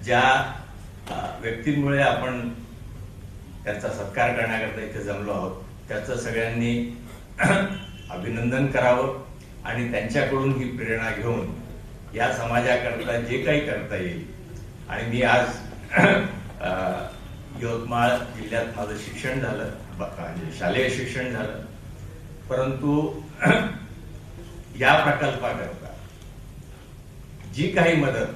K: ज्या व्यक्तींमुळे आपण त्यांचा सत्कार करण्याकरता इथे जमलो आहोत त्याचं सगळ्यांनी अभिनंदन करावं, आणि त्यांच्याकडून ही प्रेरणा घेऊन या समाजाकरता जे काही करता येईल. आणि मी आज यवतमाळ जिल्ह्यात माझं शिक्षण झालं, म्हणजे शालेय शिक्षण झालं, परंतु या प्रकल्पाकरता जी काही मदत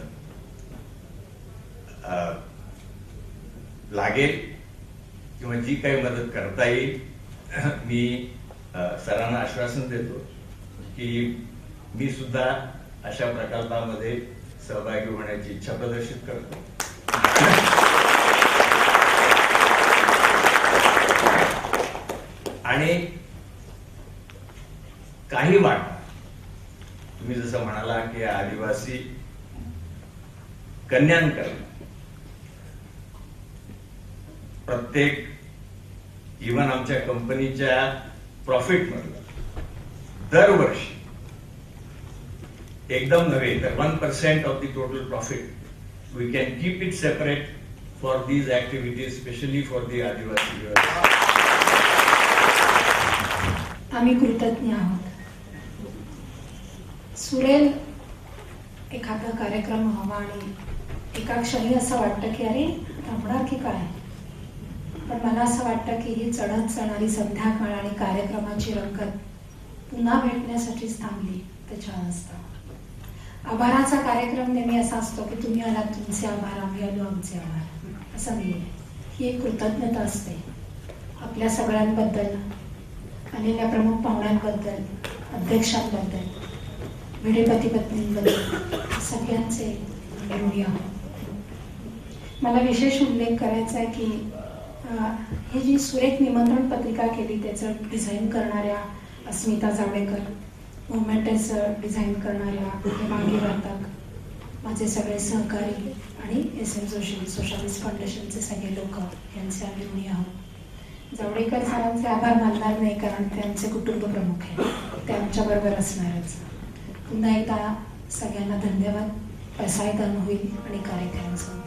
K: लागेल किंवा जी काही मदत करता येईल, मी सरांना आश्वासन देतो की मी सुद्धा अशा प्रकल्पामध्ये सहभागी होण्याची इच्छा प्रदर्शित करतो. आणि काही वाटा तुम्ही जसं म्हणाला की आदिवासी कन्यांकर प्रत्येक इव्हन आमच्या कंपनीच्या प्रॉफिट मधलं दरवर्षी एकदम नव्हे तर 1% of the total profit we can keep it separate for these activities, specially for the adivasi.
C: आम्ही कृतज्ञ आहोत. सुरेल एखादा कार्यक्रम व्हावा आणि एका क्षणी असं वाटतं की अरे थांबणार की काय, पण मला असं वाटतं की ही चढत चढणारी संध्याकाळ आणि कार्यक्रमाची रंगत पुन्हा भेटण्यासाठीच थांबली त्याच्या असता. आभाराचा कार्यक्रम नेहमी असा असतो की तुम्ही आलात तुमचे आभार, आम्ही आलो आमचे आभार, असं नाही. ही एक कृतज्ञता असते आपल्या सगळ्यांबद्दल, आलेल्या प्रमुख पाहुण्यांबद्दल, अध्यक्षांबद्दल, भिडेपती पत्नींबद्दल, सगळ्यांचे ऋणी आहोत. मला विशेष उल्लेख करायचा आहे की ही जी सुरेख निमंत्रण पत्रिका केली त्याचं डिझाईन करणाऱ्या अस्मिता जावडेकर, मुवमेंटचं डिझाईन करणाऱ्या मागे वर्तक, माझे सगळे सहकारी आणि SM जोशी सोशलिस्ट फाउंडेशनचे सगळे लोक, यांचे आम्ही ऋणी आहोत. जावडेकर सरांचे आभार मानणार नाही कारण ते आमचे कुटुंब प्रमुख आहे, ते आमच्याबरोबर असणारच. पुन्हा एकदा सगळ्यांना धन्यवाद. पैसायदान होईल आणि कार्यक्रम सुरू.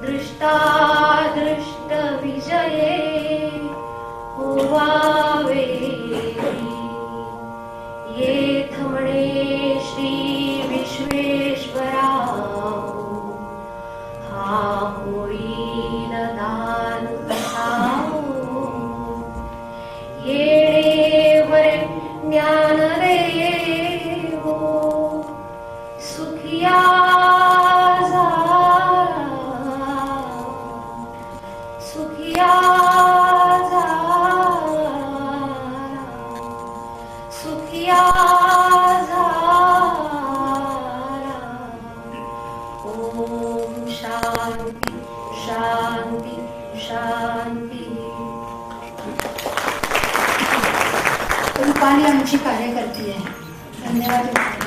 B: दृष्टादृष्टविजये होवावे येथ म्हणे श्री विश्वेश्वरा हा होईल दान कथाओ येणेवर ज्ञानदेवो सुखिया सुखिया सुखिया ओम शांती शांती शांती.
C: रुपाली आमची कार्यकर्ती आहे. धन्यवाद रुपाली.